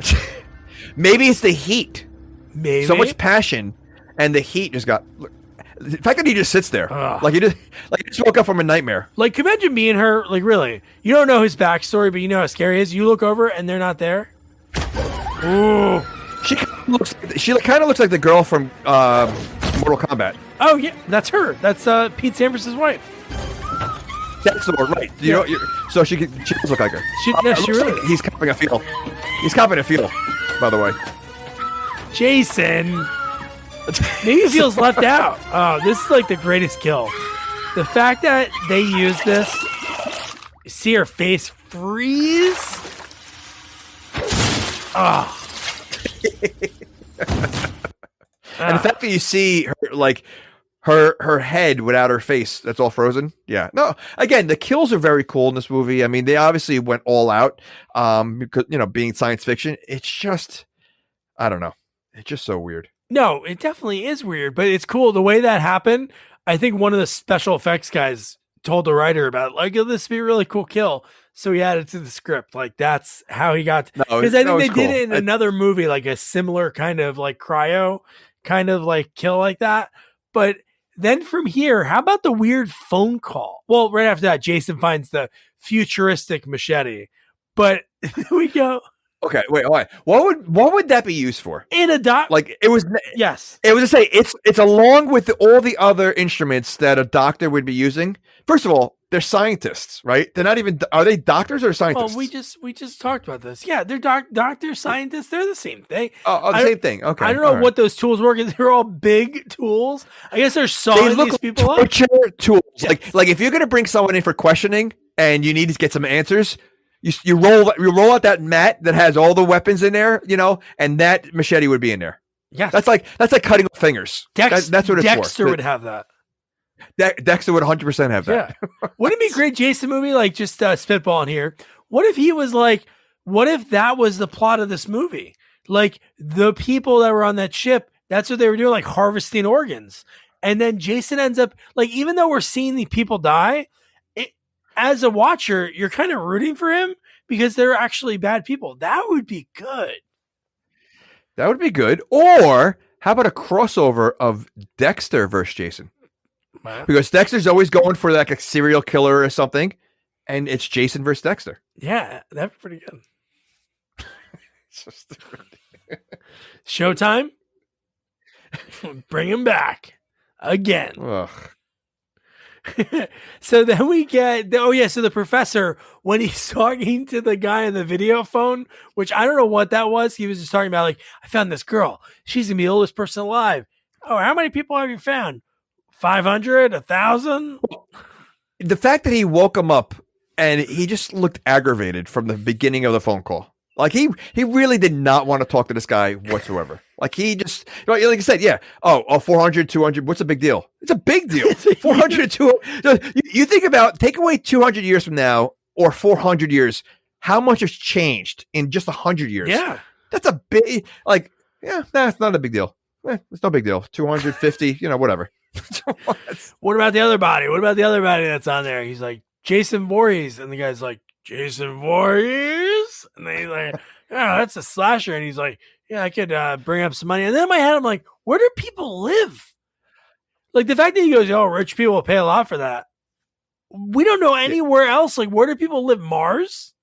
Maybe it's the heat. Maybe so much passion, and the heat just got. The fact that he just sits there, Ugh. like he just woke up from a nightmare. Like, imagine me and her, like, really, you don't know his backstory, but you know how scary he is. You look over and they're not there. Ooh. She kind of looks like the girl from Mortal Kombat. Oh, yeah, that's her. That's Pete Sampras' wife. That's the one, right? So she does look like her. She really. Like he's copping a feel. He's copping a feel, by the way. Jason. Maybe he feels left out. Oh, this is like the greatest kill. The fact that they use this, see her face freeze. Oh. And the fact that you see her, like her head without her face, that's all frozen. Yeah. No, again, the kills are very cool in this movie. I mean, they obviously went all out because, being science fiction, it's just, I don't know. It's just so weird. No, it definitely is weird, but it's cool. The way that happened, I think one of the special effects guys told the writer about, like, oh, this would be a really cool kill. So he added it to the script. Like, that's how he got, because I think they did it in another movie, like a similar kind of like cryo kind of like kill like that. But then from here, how about the weird phone call? Well, right after that, Jason finds the futuristic machete, but we go. Okay, wait. What would that be used for? In a like it was. Yes, it was to say it's along with all the other instruments that a doctor would be using. First of all, they're scientists, right? They're not even. Are they doctors or scientists? Well, we just talked about this. Yeah, they're doctors, scientists. They're the same thing. The same thing. Okay. I don't know what those tools were. They're all big tools. I guess they're sawing these people up. Tools. Yes. Like if you're gonna bring someone in for questioning and you need to get some answers. You roll out that mat that has all the weapons in there, and that machete would be in there. Yeah, that's like cutting off fingers. That's what it's Dexter for. would have that. Dexter would 100% have that. Yeah. Wouldn't it be a great Jason movie? Like, just spitballing here. What if he was like? What if that was the plot of this movie? Like, the people that were on that ship, that's what they were doing, like harvesting organs, and then Jason ends up like, even though we're seeing the people die. As a watcher, you're kind of rooting for him because they're actually bad people. That would be good. That would be good. Or how about a crossover of Dexter versus Jason? Wow. Because Dexter's always going for like a serial killer or something, and it's Jason versus Dexter. Yeah, that'd be pretty good. Showtime? Bring him back again. Ugh. So then we get, so the professor, when he's talking to the guy on the video phone, which I don't know what that was, he was just talking about, like, I found this girl. She's going to be the oldest person alive. Oh, how many people have you found? 500? 1,000? The fact that he woke him up and he just looked aggravated from the beginning of the phone call. Like he really did not want to talk to this guy whatsoever. Like he just, like I said, yeah. Oh, 400, 200. What's a big deal? It's a big deal. 400, 200. You think about, take away 200 years from now or 400 years. How much has changed in just 100 years? Yeah. That's a big, like, yeah, that's not a big deal. It's no big deal. 250, whatever. What about the other body? What about the other body that's on there? He's like, Jason Voorhees. And the guy's like, Jason Voorhees? And then he's like, yeah, that's a slasher. And he's like, yeah, I could bring up some money. And then in my head, I'm like, where do people live? Like the fact that he goes, oh, rich people pay a lot for that. We don't know anywhere else. Like, where do people live? Mars?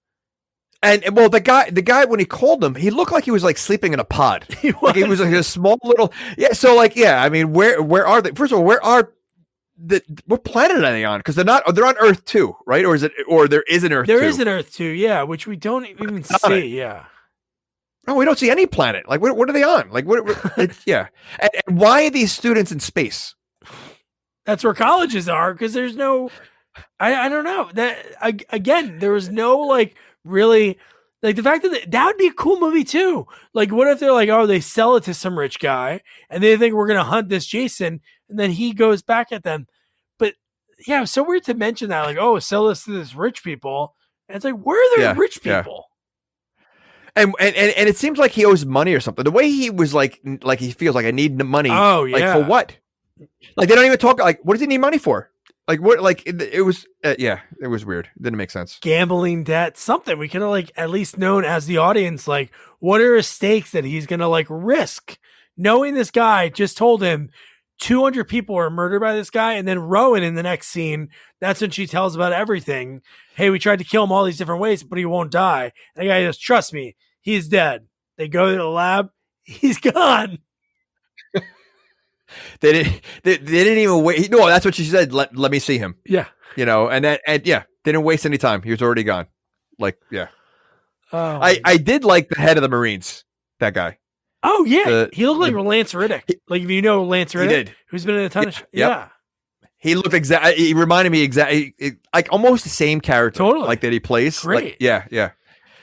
And well, the guy, when he called him, he looked like he was like sleeping in a pod. He was like a small little, yeah. So like, yeah, I mean, where are they? First of all, what planet are they on? Because they're on Earth too, right? Or there is an Earth 2? There is an Earth 2, yeah, which we don't even see, yeah. No, we don't see any planet. Like, what are they on? Like, yeah. And why are these students in space? That's where colleges are, because there's no, I don't know. That again, there was no like really, like the fact that would be a cool movie too. Like, what if they're like, oh, they sell it to some rich guy, and they think we're gonna hunt this Jason. And then he goes back at them. But yeah, it was so weird to mention that, like, oh, sell this to this rich people. And it's like, where are there rich people? Yeah. And it seems like he owes money or something. The way he was like he feels like I need the money. Oh, yeah. Like for what? Like they don't even talk. Like, what does he need money for? Like what? Like it was. It was weird. It didn't make sense. Gambling debt, something we could have like at least known as the audience. Like, what are his stakes that he's gonna like risk? Knowing this guy just told him 200 people were murdered by this guy. And then Rowan in the next scene, that's when she tells about everything. Hey, we tried to kill him all these different ways, but he won't die. And the guy goes, trust me, he's dead. They go to the lab. He's gone. They didn't even wait. No, that's what she said. Let me see him. Yeah. And yeah, didn't waste any time. He was already gone. Like, yeah. Oh, I did like the head of the Marines, that guy. Oh, yeah. He looked like Lance Reddick. Like, if you know Lance Reddick, who's been in a ton of yeah. He looked exactly. He reminded me exactly, like almost the same character, totally, like that he plays. Great. Like, yeah.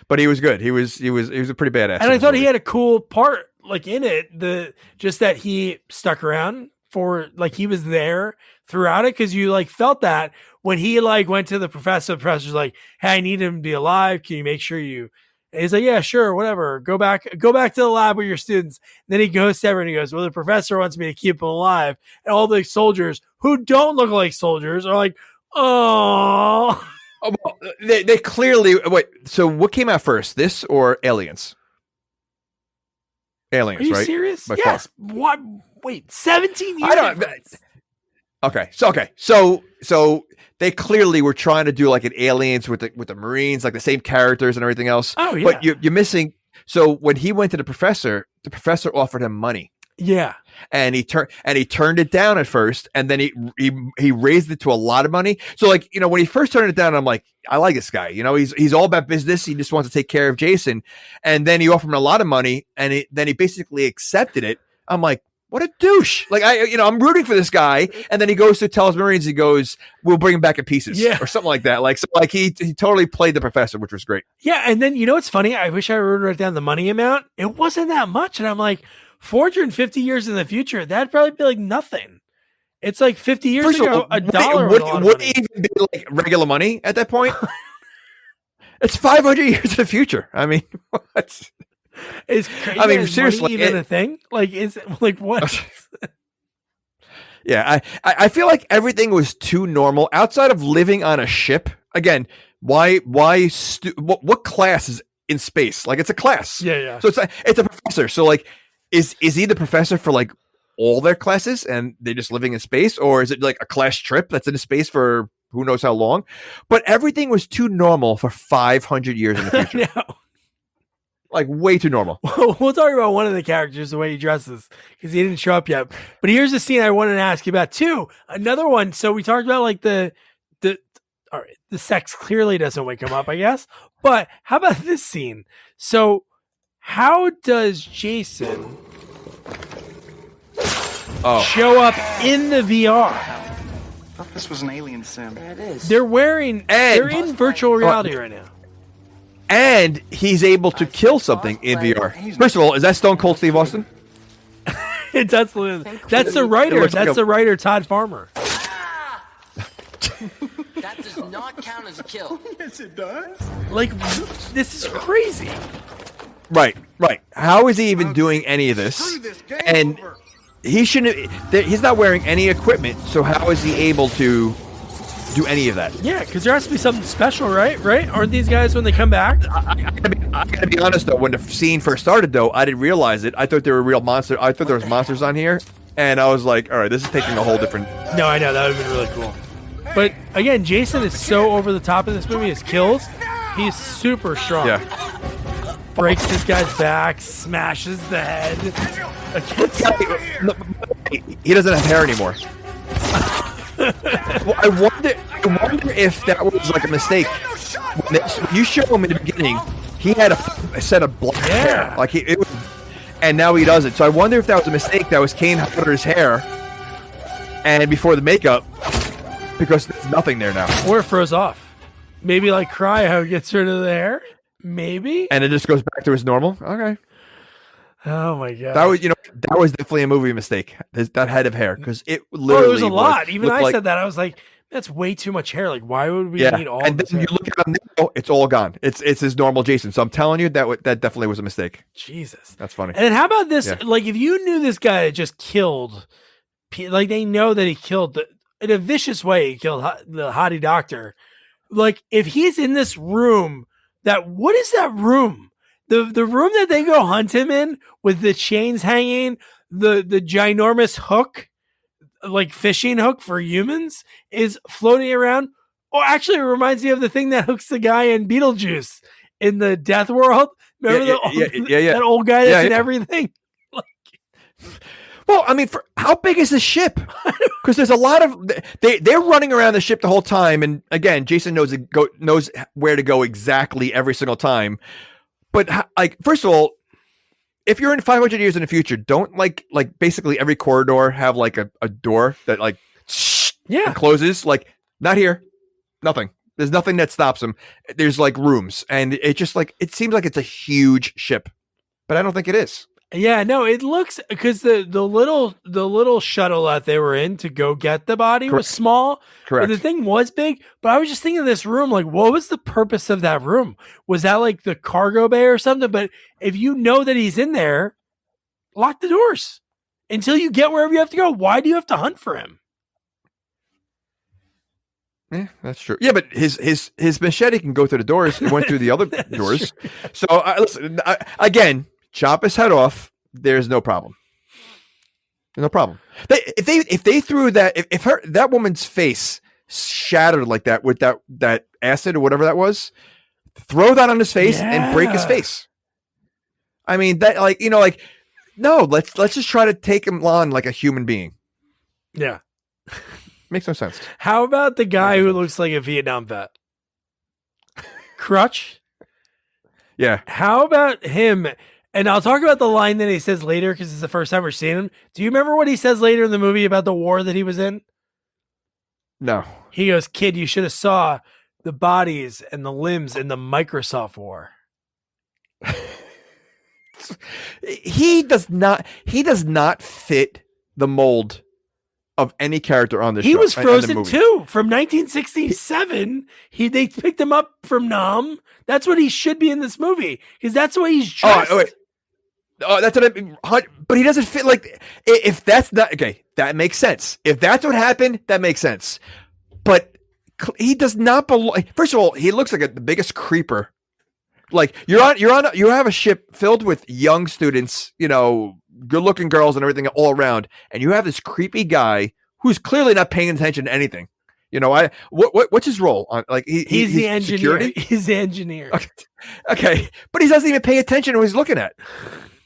But he was good. He was a pretty badass. And I thought he had a cool part, like in it. Just that he stuck around for, like, he was there throughout it, because you like felt that when he like went to the professor's like, hey, I need him to be alive. Can you make sure you? And he's like, yeah, sure, whatever. Go back to the lab with your students. And then he goes to everyone and he goes, well, the professor wants me to keep him alive. And all the soldiers who don't look like soldiers are like, oh. They clearly wait. So what came out first, this or Aliens? Aliens, are you right? serious? By yes. far. What? Wait, 17 years. I don't. Okay. So they clearly were trying to do like an Aliens with the Marines, like the same characters and everything else. Oh yeah. But you're missing. So when he went to the professor offered him money. Yeah. And he turned it down at first, and then he raised it to a lot of money. So like, when he first turned it down, I'm like, I like this guy. He's all about business. He just wants to take care of Jason. And then he offered him a lot of money, and then he basically accepted it. I'm like, what a douche. Like I'm rooting for this guy. And then he goes to tell his Marines, he goes, we'll bring him back in pieces, or something like that. Like, so like he totally played the professor, which was great. Yeah. And then, what's funny? I wish I wrote right down the money amount. It wasn't that much. And I'm like, 450 years in the future, that'd probably be like nothing. It's like 50 years ago, $1 would it even be like regular money at that point? It's 500 years in the future. I mean, what? It's crazy. I mean, seriously, even a thing? Like, is it like what? Yeah, I feel like everything was too normal outside of living on a ship. Again, what class is in space? Like, it's a class. Yeah. So it's a professor. So like, is he the professor for like all their classes and they're just living in space, or is it like a class trip that's in space for who knows how long? But everything was too normal for 500 years in the future. Like, way too normal. We'll talk about one of the characters, the way he dresses, because he didn't show up yet. But here's the scene I wanted to ask you about too. Another one. So we talked about like the all right, the sex clearly doesn't wake him up, I guess. But how about this scene? So how does Jason show up in the VR? I thought this was an alien sim. There it is. They're in virtual reality right now. And he's able to kill something in VR. First of all, is that Stone Cold Steve Austin? That's the writer. That's the writer, Todd Farmer. That does not count as a kill. Yes, it does. Like, this is crazy. Right. How is he even doing any of this? And he shouldn't. He's not wearing any equipment. So how is he able to do any of that? Yeah, because there has to be something special, right? Aren't these guys when they come back? I gotta be honest though. When the scene first started, though, I didn't realize it. I thought they were real monsters. I thought there was monsters on here, and I was like, all right, this is taking a whole different. No, I know that would have been really cool. But again, Jason is so over the top in this movie. His kills, he's super strong. Yeah. Breaks this guy's back, smashes the head. He doesn't have hair anymore. Well, I wonder if that was like a mistake. When you show him in the beginning, he had a set of black hair, like and now he doesn't. So I wonder if that was a mistake. That was Kane Hodder's hair, and before the makeup, because there's nothing there now. Or it froze off. Maybe like cryo gets rid of the hair. Maybe, and it just goes back to his normal. Okay. Oh my god. That was definitely a movie mistake. That head of hair, because it literally. It was a lot. Even I said that. I was like, that's way too much hair. Like, why would we need all? And this then hair? you look at him now, it's all gone. It's his normal Jason. So I'm telling you that definitely was a mistake. Jesus, that's funny. And then how about this? Yeah. Like, if you knew this guy had just killed, like they know that he killed in a vicious way. He killed the hottie doctor. Like, if he's in this room, what is that room? The room that they go hunt him in with the chains hanging, the ginormous hook like fishing hook for humans is floating around. Or actually, it reminds me of the thing that hooks the guy in Beetlejuice in the Death World. Remember that old guy that's in everything? Well, I mean, for how big is the ship? Because there's a lot of they're running around the ship the whole time, and again, Jason knows where to go exactly every single time. But like, first of all, if you're in 500 years in the future, don't like basically every corridor have like a door that like closes. Like, not here, nothing. There's nothing that stops them. There's like rooms, and it just like it seems like it's a huge ship, but I don't think it is. Yeah, no, it looks because the little shuttle that they were in to go get the body was small. Correct. But the thing was big. But I was just thinking of this room, like, what was the purpose of that room? Was that like the cargo bay or something? But if you know that he's in there, lock the doors until you get wherever you have to go. Why do you have to hunt for him? Yeah, that's true. Yeah, but his machete can go through the doors. It went through the other doors. True. So listen, again. Chop his head off. There's no problem. No problem. If they threw that, if that woman's face shattered like that with that acid or whatever that was, throw that on his face and break his face. I mean that, like, you know, like, no, let's just try to take him on like a human being. Yeah, makes no sense. How about the guy who looks like a Vietnam vet? Crutch. Yeah. How about him? And I'll talk about the line that he says later because it's the first time we're seeing him. Do you remember what he says later in the movie about the war that he was in? No. He goes, "Kid, you should have saw the bodies and the limbs in the Microsoft war." He does not fit the mold of any character on this show. He was Frozen 2 from 1967. They picked him up from Nam. That's what he should be in this movie because that's the way he's dressed. Oh, that's what I mean. But he doesn't fit like, if that's not, okay, that makes sense. If that's what happened, that makes sense. But he does not belong. First of all, he looks like the biggest creeper. Like you have a ship filled with young students, you know, good looking girls and everything all around. And you have this creepy guy who's clearly not paying attention to anything. You know, what's his role? Like he's the engineer. Security? He's the engineer. Okay. But he doesn't even pay attention to what he's looking at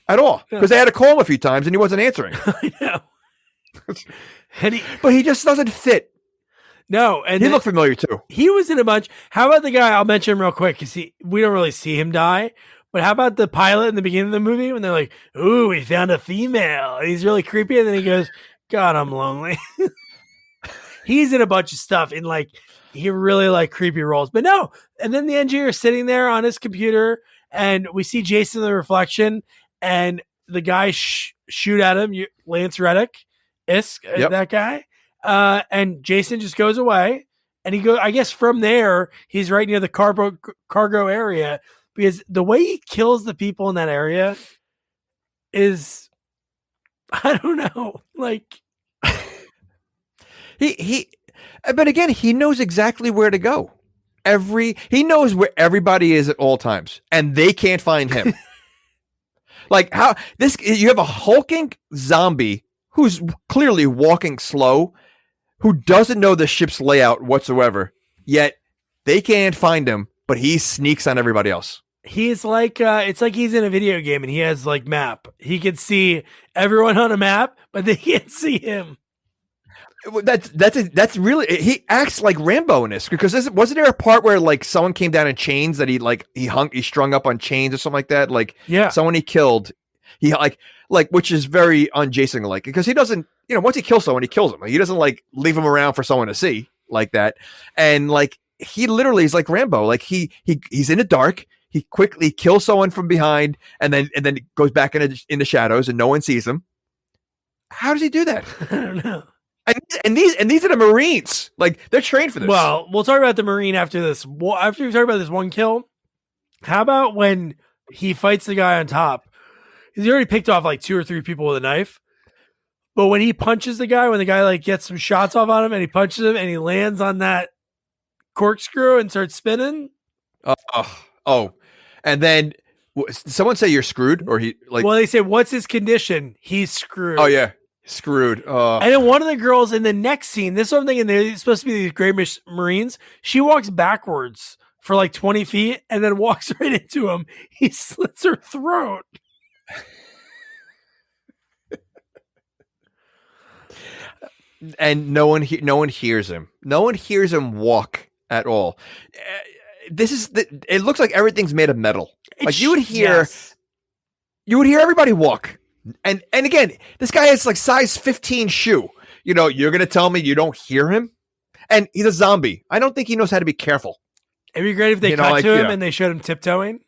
all because they had to call him a few times and he wasn't answering. I know. But he just doesn't fit. No, and he looked familiar too. He was in a bunch. How about the guy? I'll mention him real quick because we don't really see him die. But how about the pilot in the beginning of the movie when they're like, "Ooh, we found a female," and he's really creepy, and then he goes, "God, I'm lonely." He's in a bunch of stuff in like he really like creepy roles, but no. And then the engineer is sitting there on his computer, and we see Jason in the reflection, and the guy shoot at him, Lance Reddick, that guy. And Jason just goes away and he goes, I guess from there, he's right near the cargo area because the way he kills the people in that area is, I don't know, like but again, he knows exactly where to go. He knows where everybody is at all times and they can't find him. Like you have a hulking zombie who's clearly walking slow, who doesn't know the ship's layout whatsoever, yet they can't find him, but he sneaks on everybody else. He's like, it's like he's in a video game and he has like map. He can see everyone on a map, but they can't see him. That's really, he acts like Rambo in this because wasn't there a part where like someone came down in chains that he strung up on chains or something like that? Like someone he killed, he like which is very un-Jason like because he doesn't, you know, once he kills someone, he kills them. He doesn't like leave them around for someone to see like that. And like he literally is like Rambo. Like he's in the dark. He quickly kills someone from behind and then goes back in the shadows and no one sees him. How does he do that? I don't know. And these are the Marines. Like they're trained for this. Well, we'll talk about the Marine after this. After we talk about this one kill, how about when he fights the guy on top? He already picked off like 2 or 3 people with a knife. But when he punches the guy, when the guy like gets some shots off on him and he punches him and he lands on that corkscrew and starts spinning. And then someone say you're screwed or he like, well, they say, what's his condition? He's screwed. Oh yeah. Screwed. And then one of the girls in the next scene, this is what I'm thinking, they're supposed to be these great Marines. She walks backwards for like 20 feet and then walks right into him. He slits her throat. And no one hears him. No one hears him walk at all. It looks like everything's made of metal. Like you would hear everybody walk. And again, this guy has like size 15 shoe. You know, you're gonna tell me you don't hear him? And he's a zombie. I don't think he knows how to be careful. It'd be great if they cut to him and they showed him tiptoeing.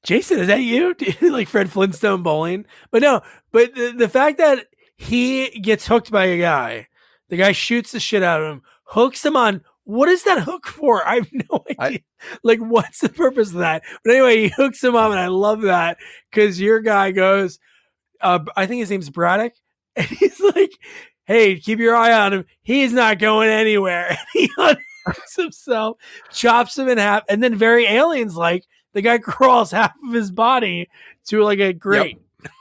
Jason, is that you? Like Fred Flintstone bowling? But no, but the fact that he gets hooked by a guy, the guy shoots the shit out of him, hooks him on. What is that hook for? I have no idea. Like, what's the purpose of that? But anyway, he hooks him up, and I love that because your guy goes, I think his name's Braddock, and he's like, hey, keep your eye on him. He's not going anywhere. And he unhooks himself, chops him in half, and then very aliens-like, the guy crawls half of his body to like a grate. Yep.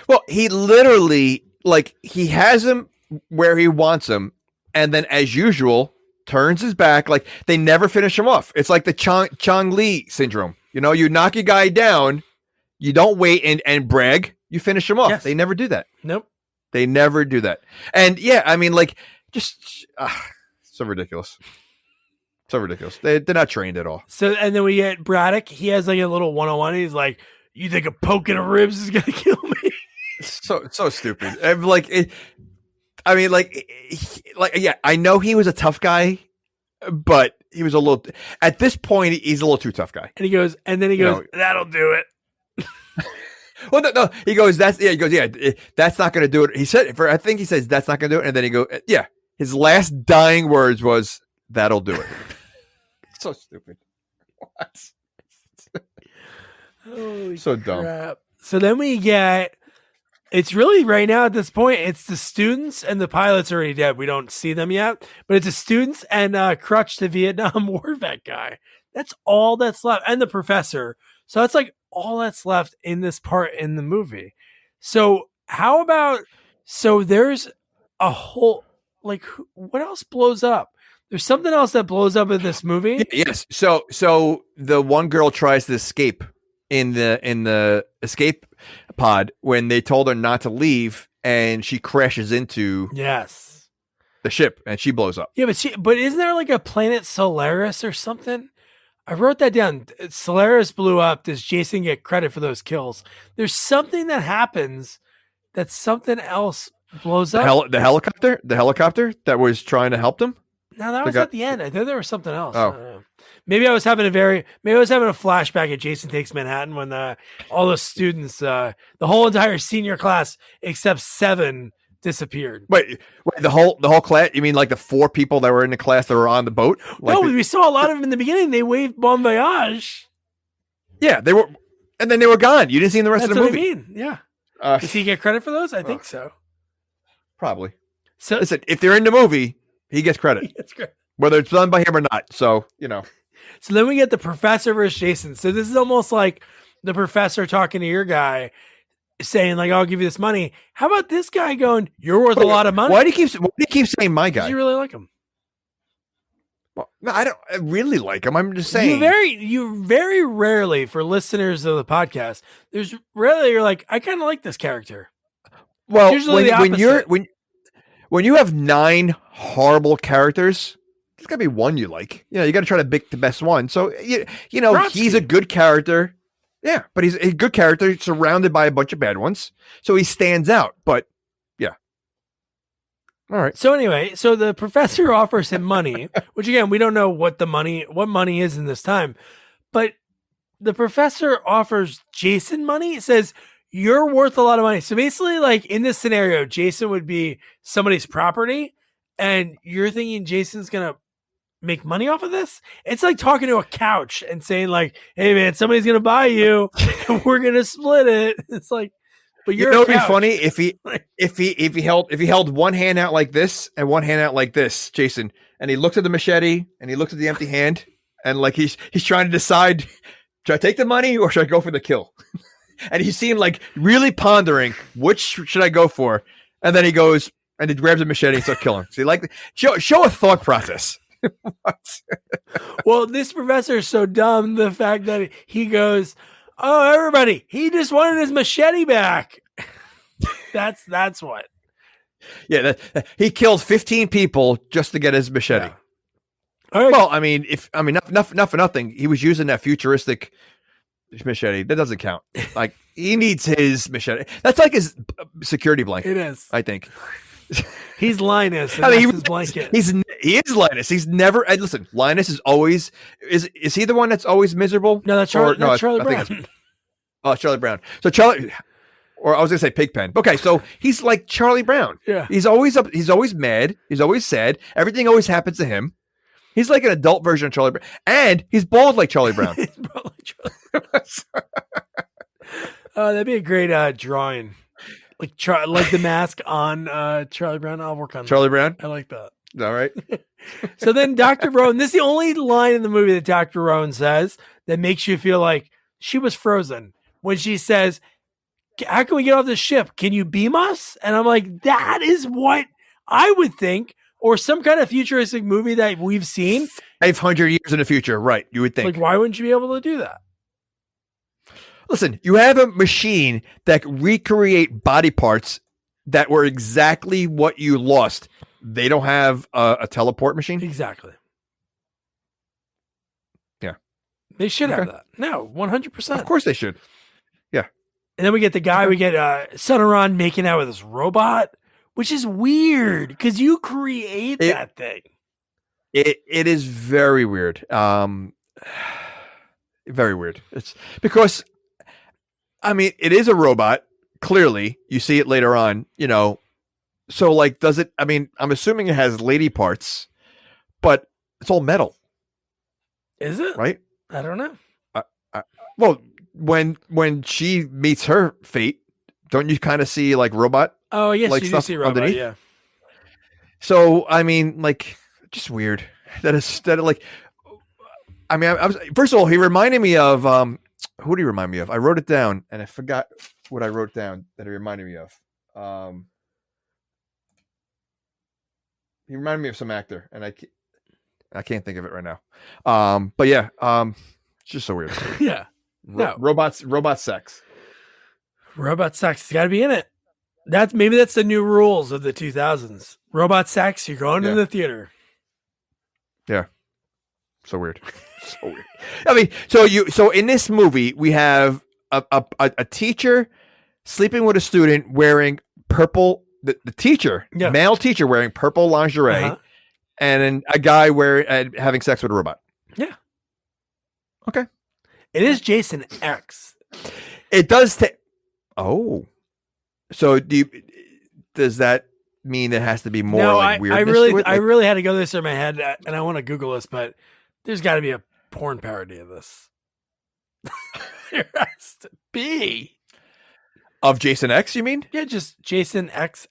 Well, he literally, like, he has him where he wants him, and then as usual, turns his back. Like, they never finish him off. It's like the Chong Li syndrome. You know, you knock a guy down, you don't wait and brag, you finish him off. Yes. They never do that. Nope. They never do that. And yeah, I mean, like, just so ridiculous. So ridiculous. They're not trained at all. So, and then we get Braddock. He has like a little 101. He's like, you think a poke in the ribs is going to kill me? So stupid. And like, yeah, I know he was a tough guy, but he was at this point, he's a little too tough guy. And he goes, that'll do it. Well, no, he goes, that's not going to do it. He said, I think he says, that's not going to do it. And then he goes, yeah, his last dying words was, that'll do it. So stupid. What? Holy so crap. Dumb. So then we get, it's really right now at this point, it's the students and the pilot's already dead. We don't see them yet, but it's the students and Crutch, the Vietnam War vet guy. That's all that's left. And the professor. So that's like all that's left in this part in the movie. So how about, so there's a whole, like, what else blows up? There's something else that blows up in this movie. Yes. So the one girl tries to escape in the escape pod when they told her not to leave, and she crashes into the ship and she blows up. Yeah, but isn't there like a planet Solaris or something? I wrote that down. Solaris blew up. Does Jason get credit for those kills? There's something that happens that something else blows up. The helicopter that was trying to help them. No, that was at the end. I thought there was something else. Oh. Maybe I was having a flashback at Jason Takes Manhattan when all the students, the whole entire senior class except 7 disappeared. Wait, the whole class? You mean like the 4 people that were in the class that were on the boat? No, we saw a lot of them in the beginning. They waved bon voyage. Yeah, they were, and then they were gone. You didn't see the rest of the movie. That's what I mean. Yeah. Does he get credit for those? I think so. Probably. So listen, if they're in the movie, he gets credit. He gets credit. Whether it's done by him or not. So, you know. So then we get the professor versus Jason. So this is almost like the professor talking to your guy saying, like, I'll give you this money. How about this guy going, you're worth a lot of money? Why do you keep saying my guy? Do you really like him? Well, no, I really like him. I'm just saying. You very rarely, for listeners of the podcast, there's rarely you're like, I kind of like this character. Well, when you have 9 horrible characters, there's got to be one you like. You know, you got to try to pick the best one. So, you know, Brodsky. He's a good character. Yeah, but he's a good character surrounded by a bunch of bad ones. So he stands out. But, yeah. All right. So anyway, so the professor offers him money, which, again, we don't know what money is in this time. But the professor offers Jason money. It says, you're worth a lot of money. So basically, like, in this scenario, Jason would be somebody's property, and you're thinking Jason's going to make money off of this? It's like talking to a couch and saying, like, hey, man, somebody's going to buy you, and we're going to split it. It's like, but you're, you know, it'd be funny if he held one hand out like this and one hand out like this, Jason, and he looks at the machete and he looks at the empty hand, and like he's trying to decide, should I take the money or should I go for the kill? and he seemed like really pondering which should I go for, and then he goes and he grabs a machete and starts killing. So like show a thought process. Well, this professor is so dumb. The fact that he goes, "Oh, everybody, he just wanted his machete back." That's what. Yeah, he killed 15 people just to get his machete. Yeah. All right. Well, not for nothing. He was using that futuristic machete. That doesn't count. Like he needs his machete. That's like his security blanket. It is. I think. He's Linus. And his blanket. He is Linus. He's never. And listen, Linus is always. Is he the one that's always miserable? No, that's Charlie. No, Charlie Brown. Charlie Brown. So Charlie. Or I was gonna say Pigpen. Okay, so he's like Charlie Brown. Yeah. He's always up. He's always mad. He's always sad. Everything always happens to him. He's like an adult version of Charlie Brown, and he's bald like Charlie Brown. He's bald like Charlie Brown. That'd be a great drawing, like the mask on Charlie Brown. I'll work on Charlie that. Brown. I like that. All right. So then Dr. Rowan, this is the only line in the movie that Dr. Rowan says that makes you feel like she was frozen when she says, "How can we get off this ship? Can you beam us?" And I'm like, that is what I would think, or some kind of futuristic movie that we've seen 500 years in the future, right? You would think. Like, why wouldn't you be able to do that? Listen, you have a machine that can recreate body parts that were exactly what you lost. They don't have a teleport machine? Exactly. Yeah. They should have that. No, 100%. Of course they should. Yeah. And then we get the guy, we get Sonoran making out with this robot, which is weird because you create that thing. It is very weird. Very weird. It's because, it is a robot. Clearly, you see it later on, So, like, does it? I'm assuming it has lady parts, but it's all metal. Is it? Right? I don't know. Well, when she meets her fate, don't you kind of see like robot? Oh, yes, like you stuff do see robot, underneath? yeah. So, just weird. First of all, he reminded me of who did he remind me of? I wrote it down and I forgot what I wrote down that he reminded me of. He reminded me of some actor, and I can't think of it right now. But yeah, it's just so weird. Yeah. No. Robot sex. Robot sex. It's got to be in it. Maybe that's the new rules of the 2000s. Robot sex, you're going to the theater. Yeah. So weird. So weird. So in this movie, we have a teacher sleeping with a student wearing purple. The teacher, male teacher, wearing purple lingerie, and then a guy having sex with a robot. Yeah. Okay. It is Jason X. It does. So does that mean it has to be more weirdness? I really had to go this in my head, and I want to Google this, but there's got to be a porn parody of this. There has to be. Of Jason X, you mean? Yeah, just Jason X.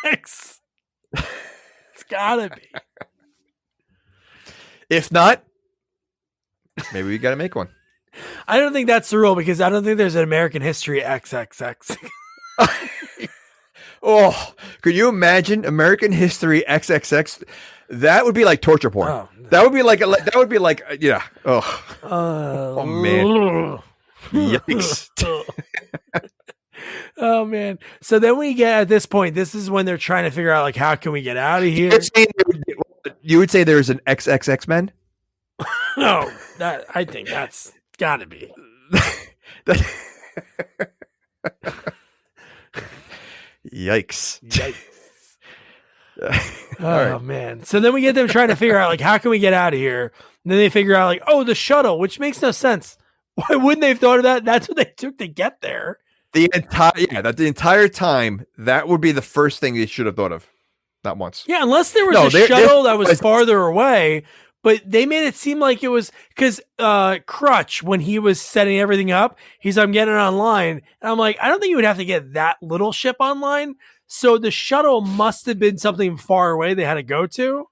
It's gotta be. If not, maybe we gotta make one. I don't think that's the rule because I don't think there's an American history XXX. Oh, could you imagine American history XXX? That would be like torture porn. Oh, no. That would be like yeah. Oh man. Yikes. Oh man. So then we get at this point, this is when they're trying to figure out like how can we get out of here? You would say there's an XXX Men? No, I think that's gotta be. Yikes. Oh man. So then we get them trying to figure out like how can we get out of here? And then they figure out like, oh, the shuttle, which makes no sense. Why wouldn't they have thought of that? That's what they took to get there. The entire time, that would be the first thing they should have thought of. Not once. Yeah, unless there was a shuttle that was farther away, but they made it seem like it was because Crutch, when he was setting everything up, he's I'm getting it online. And I'm like, I don't think you would have to get that little ship online. So the shuttle must have been something far away they had to go to.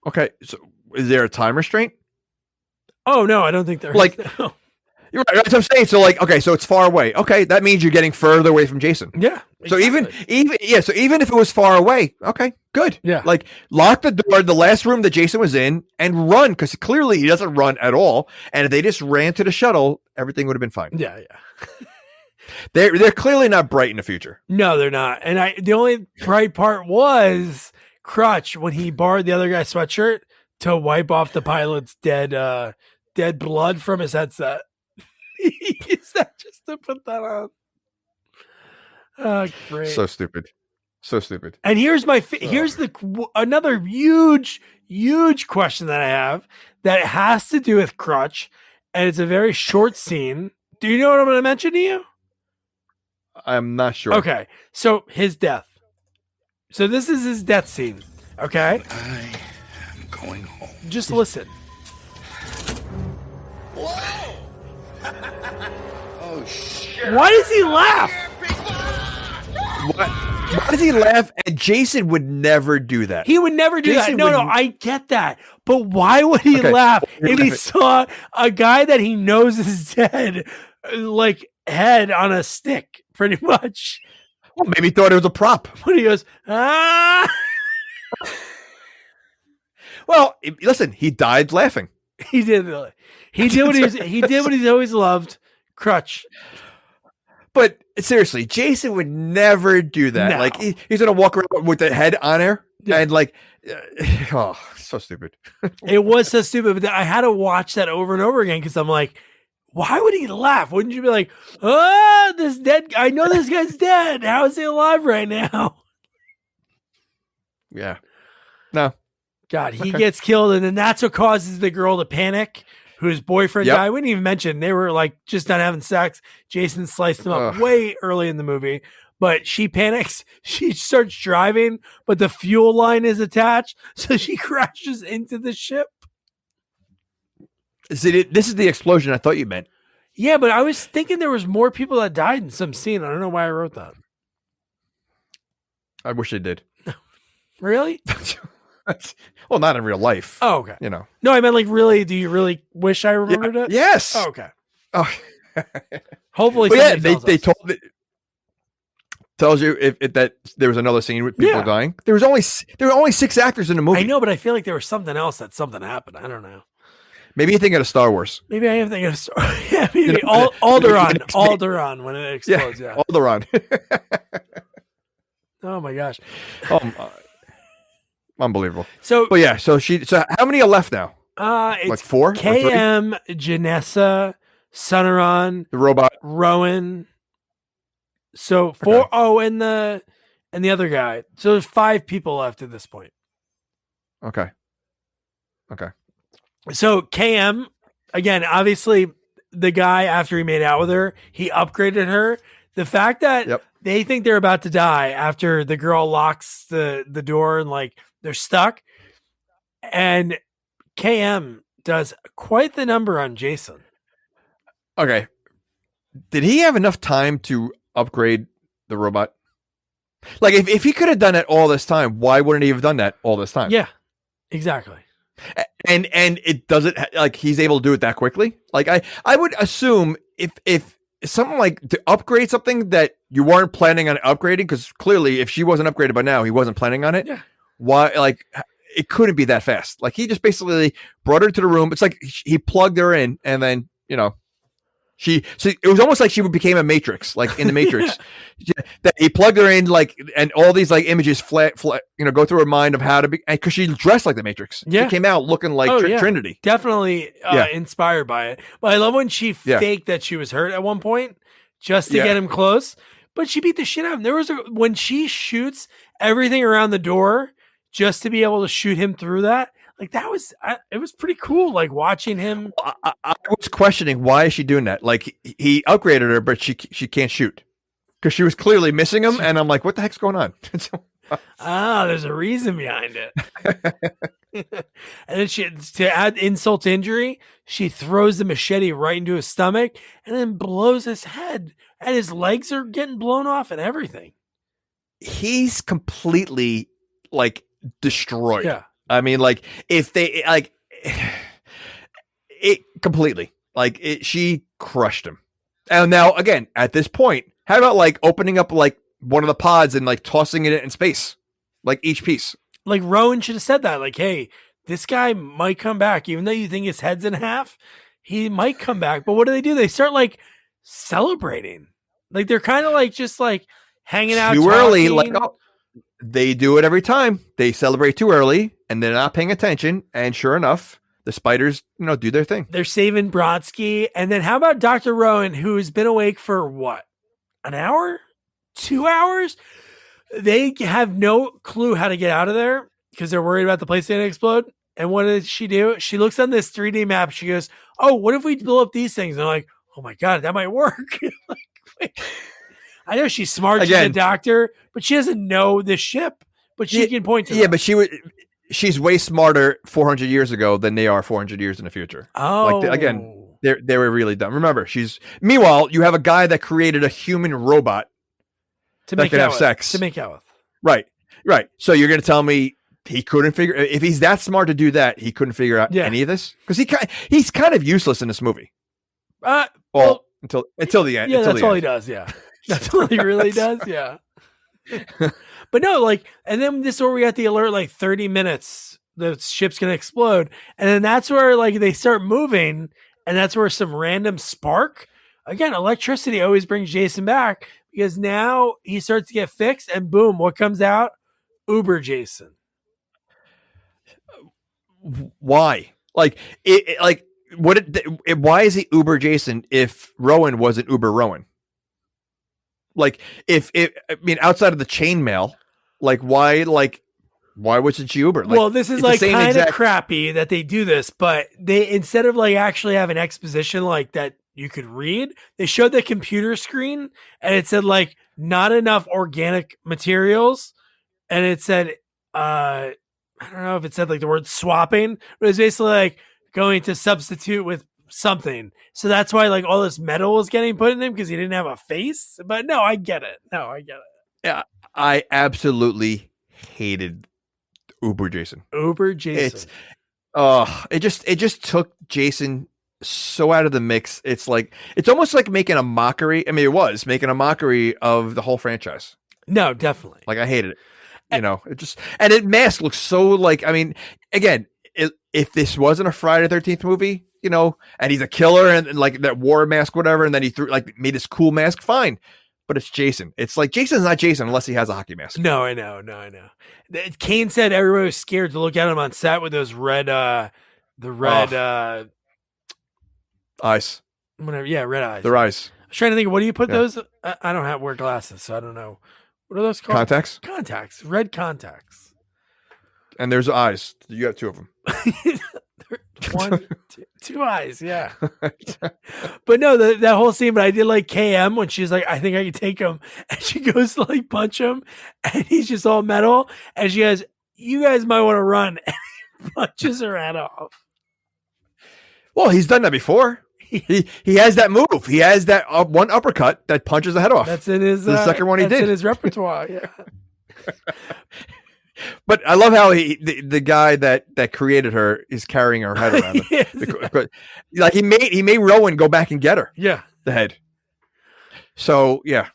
Okay, so is there a time restraint? Oh no, I don't think there like is. No. You're right. That's what I'm saying. So like, okay, so it's far away. Okay, that means you're getting further away from Jason. Yeah. So exactly. even if it was far away, okay, good. Yeah. Like lock the door, the last room that Jason was in, and run, because clearly he doesn't run at all. And if they just ran to the shuttle, everything would have been fine. Yeah. They're clearly not bright in the future. No, they're not. And the only bright part was Crutch when he borrowed the other guy's sweatshirt to wipe off the pilot's dead blood from his headset. He used that just to put that on. Oh, great. So stupid. And here's another huge question that I have that has to do with Crutch, and it's a very short scene. Do you know what I'm going to mention to you? I'm not sure. Okay, so his death. So this is his death scene. Okay, I am going home. just listen. Whoa! Oh shit! Why does he laugh? Why does he laugh? And Jason would never do that. He would never do Jason that. No, would- I get that. But why would he Okay. laugh if he saw a guy that he knows is dead, like head on a stick, pretty much? Well, maybe he thought it was a prop. When he goes, ah, Well, listen, he died laughing. he did. He did what he's always loved. Crutch. But seriously, Jason would never do that. No. Like he's gonna walk around with the head on there and like, oh, so stupid. It was so stupid, but I had to watch that over and over again because I'm like, why would he laugh? Wouldn't you be like, oh, this dead guy, I know this guy's dead. How is he alive right now? Yeah. No. God, he gets killed, and then that's what causes the girl to panic, whose boyfriend died. We didn't even mention they were like just not having sex. Jason sliced them up way early in the movie, but she panics. She starts driving, but the fuel line is attached, so she crashes into the ship. See, this is the explosion I thought you meant. Yeah, but I was thinking there was more people that died in some scene. I don't know why I wrote that. I wish they did. Really? Well, not in real life. Oh, okay. You know. No, I meant like really. Do you really wish I remembered it? Yes. Oh, okay. Oh. Hopefully, But yeah, somebody they tells us. told it tells you if that there was another scene with people dying. There were only 6 actors in the movie. I know, but I feel like there was something else that something happened. I don't know. Maybe you think of Star Wars. Maybe I am thinking of story. Yeah, maybe You know, Alderaan when it explodes. Yeah. Alderaan. Oh my gosh. Unbelievable. So, But yeah, so how many are left now? it's Like 4? Or 3? KM, Janessa, Sonoran, The robot. Rowan. So 4. Okay. Oh, and the other guy. So there's 5 people left at this point. Okay. So KM, again, obviously the guy, after he made out with her, he upgraded her. The fact that they think they're about to die after the girl locks the door and like they're stuck, and KM does quite the number on Jason. Okay. Did he have enough time to upgrade the robot? Like if he could have done it all this time, why wouldn't he have done that all this time? Yeah, exactly. And it doesn't, like, he's able to do it that quickly. Like I would assume if something like to upgrade something that you weren't planning on upgrading, because clearly if she wasn't upgraded by now, he wasn't planning on it. Yeah. Why? Like it couldn't be that fast. Like he just basically brought her to the room. It's like he plugged her in, and then so it was almost like she became a Matrix, like in the Matrix. That he plugged her in, like, and all these like images flat, go through her mind of how to be, because she dressed like the Matrix. Yeah. She came out looking like Trinity. Definitely inspired by it. But I love when she faked that she was hurt at one point just to get him close. But she beat the shit out of him. There was when she shoots everything around the door just to be able to shoot him through that. Like that was, it was pretty cool. Like watching him. I was questioning, why is she doing that? Like he upgraded her, but she can't shoot because she was clearly missing him. And I'm like, what the heck's going on? There's a reason behind it. And then to add insult to injury, she throws the machete right into his stomach and then blows his head, and his legs are getting blown off and everything. He's completely like destroyed. Yeah. I mean, like if they like it completely, She crushed him. And now, again, at this point, how about like opening up like one of the pods and like tossing it in space, like each piece? Like Rowan should have said that. Like, hey, this guy might come back, even though you think his head's in half. He might come back. But what do? They start like celebrating. Like they're kind of like just like hanging out too early. talking. Like they do it every time. They celebrate too early, and they're not paying attention. And sure enough, the spiders, do their thing. They're saving Brodsky. And then how about Dr. Rowan, who's been awake for what? An hour? 2 hours? They have no clue how to get out of there because they're worried about the place going to explode. And what does she do? She looks on this 3D map. She goes, oh, what if we blow up these things? And they're like, oh my God, that might work. Like, wait. I know she's smart. She's a doctor, but she doesn't know the ship. But she can point to them. But she's way smarter 400 years ago than they are 400 years in the future. Oh. They were really dumb. Remember, meanwhile, you have a guy that created a human robot that could have sex. To make out with. Right. So you're going to tell me he couldn't figure, if he's that smart to do that, he couldn't figure out any of this? Because he's kind of useless in this movie. Until the end. Yeah, that's all he does. Yeah. That's all he really does. Yeah. But no, like, and then this is where we got the alert, like 30 minutes, the ship's going to explode. And then that's where like they start moving. And that's where some random spark, again, electricity always brings Jason back because now he starts to get fixed and boom, what comes out? Uber Jason. Why? Why is he Uber Jason if Rowan wasn't Uber Rowan? Like outside of the chainmail, why wasn't she Uber? Well, this is like kind of crappy that they do this, but they, instead of like actually have an exposition like that you could read, they showed the computer screen and it said like not enough organic materials. And it said, I don't know if it said like the word swapping, but it's basically like going to substitute with something. So that's why like all this metal was getting put in him because he didn't have a face. But no, I get it. Yeah, I absolutely hated Uber Jason. It just took Jason so out of the mix. It's almost like making a mockery. I mean, it was making a mockery of the whole franchise. No, definitely. Like I hated it. It mask looks so like, I mean, again, if this wasn't a Friday the 13th movie, and he's a killer and like that war mask, whatever, and then he made this cool mask, fine. But it's Jason. It's like Jason's not Jason unless he has a hockey mask. No, I know. Kane said everybody was scared to look at him on set with those red, eyes. Whatever, yeah, red eyes. Their eyes. I was trying to think, what do you put those? I don't wear glasses, so I don't know. What are those called? Contacts? Contacts. Red contacts. And there's eyes. You have two of them. Two eyes, yeah. But no, that whole scene, but I did like KM when she's like, I think I can take him. And she goes to like punch him and he's just all metal. And she goes, you guys might want to run. And he punches her head off. Well, he's done that before. He has that move. He has that one uppercut that punches the head off. That's in his the second one he did. in his repertoire, yeah. But I love how the guy that created her is carrying her head around him. Like he made Rowan go back and get her. Yeah. The head. So yeah.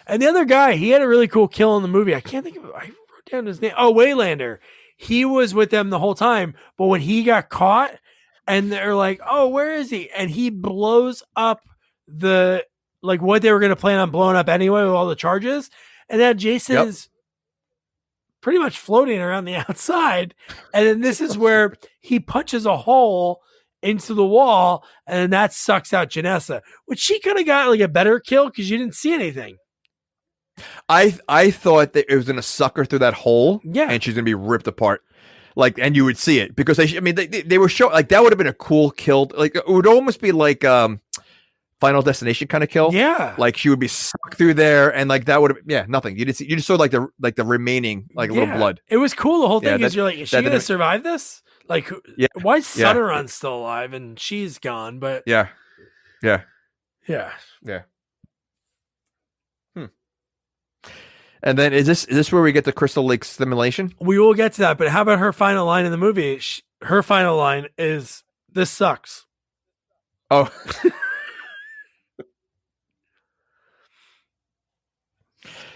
And the other guy, he had a really cool kill in the movie. I can't think of it. I wrote down his name. Oh, Waylander. He was with them the whole time, but when he got caught and they're like, oh, where is he? And he blows up the what they were gonna plan on blowing up anyway with all the charges. And then Jason is pretty much floating around the outside. And then this is where he punches a hole into the wall and then that sucks out Janessa, which she could have got like a better kill because you didn't see anything. I thought that it was going to suck her through that hole and she's going to be ripped apart. And you would see it because they were showing that would have been a cool kill. It would almost be like Final Destination kind of kill. Yeah. She would be sucked through there and that would have, nothing. You didn't see, you just saw the remaining little blood. It was cool. The whole thing is you're like, is she going to survive this? Why is Sutterrun still alive and she's gone? But yeah. And then is this where we get the Crystal Lake simulation? We will get to that, but how about her final line in the movie? Her final line is, "This sucks." Oh.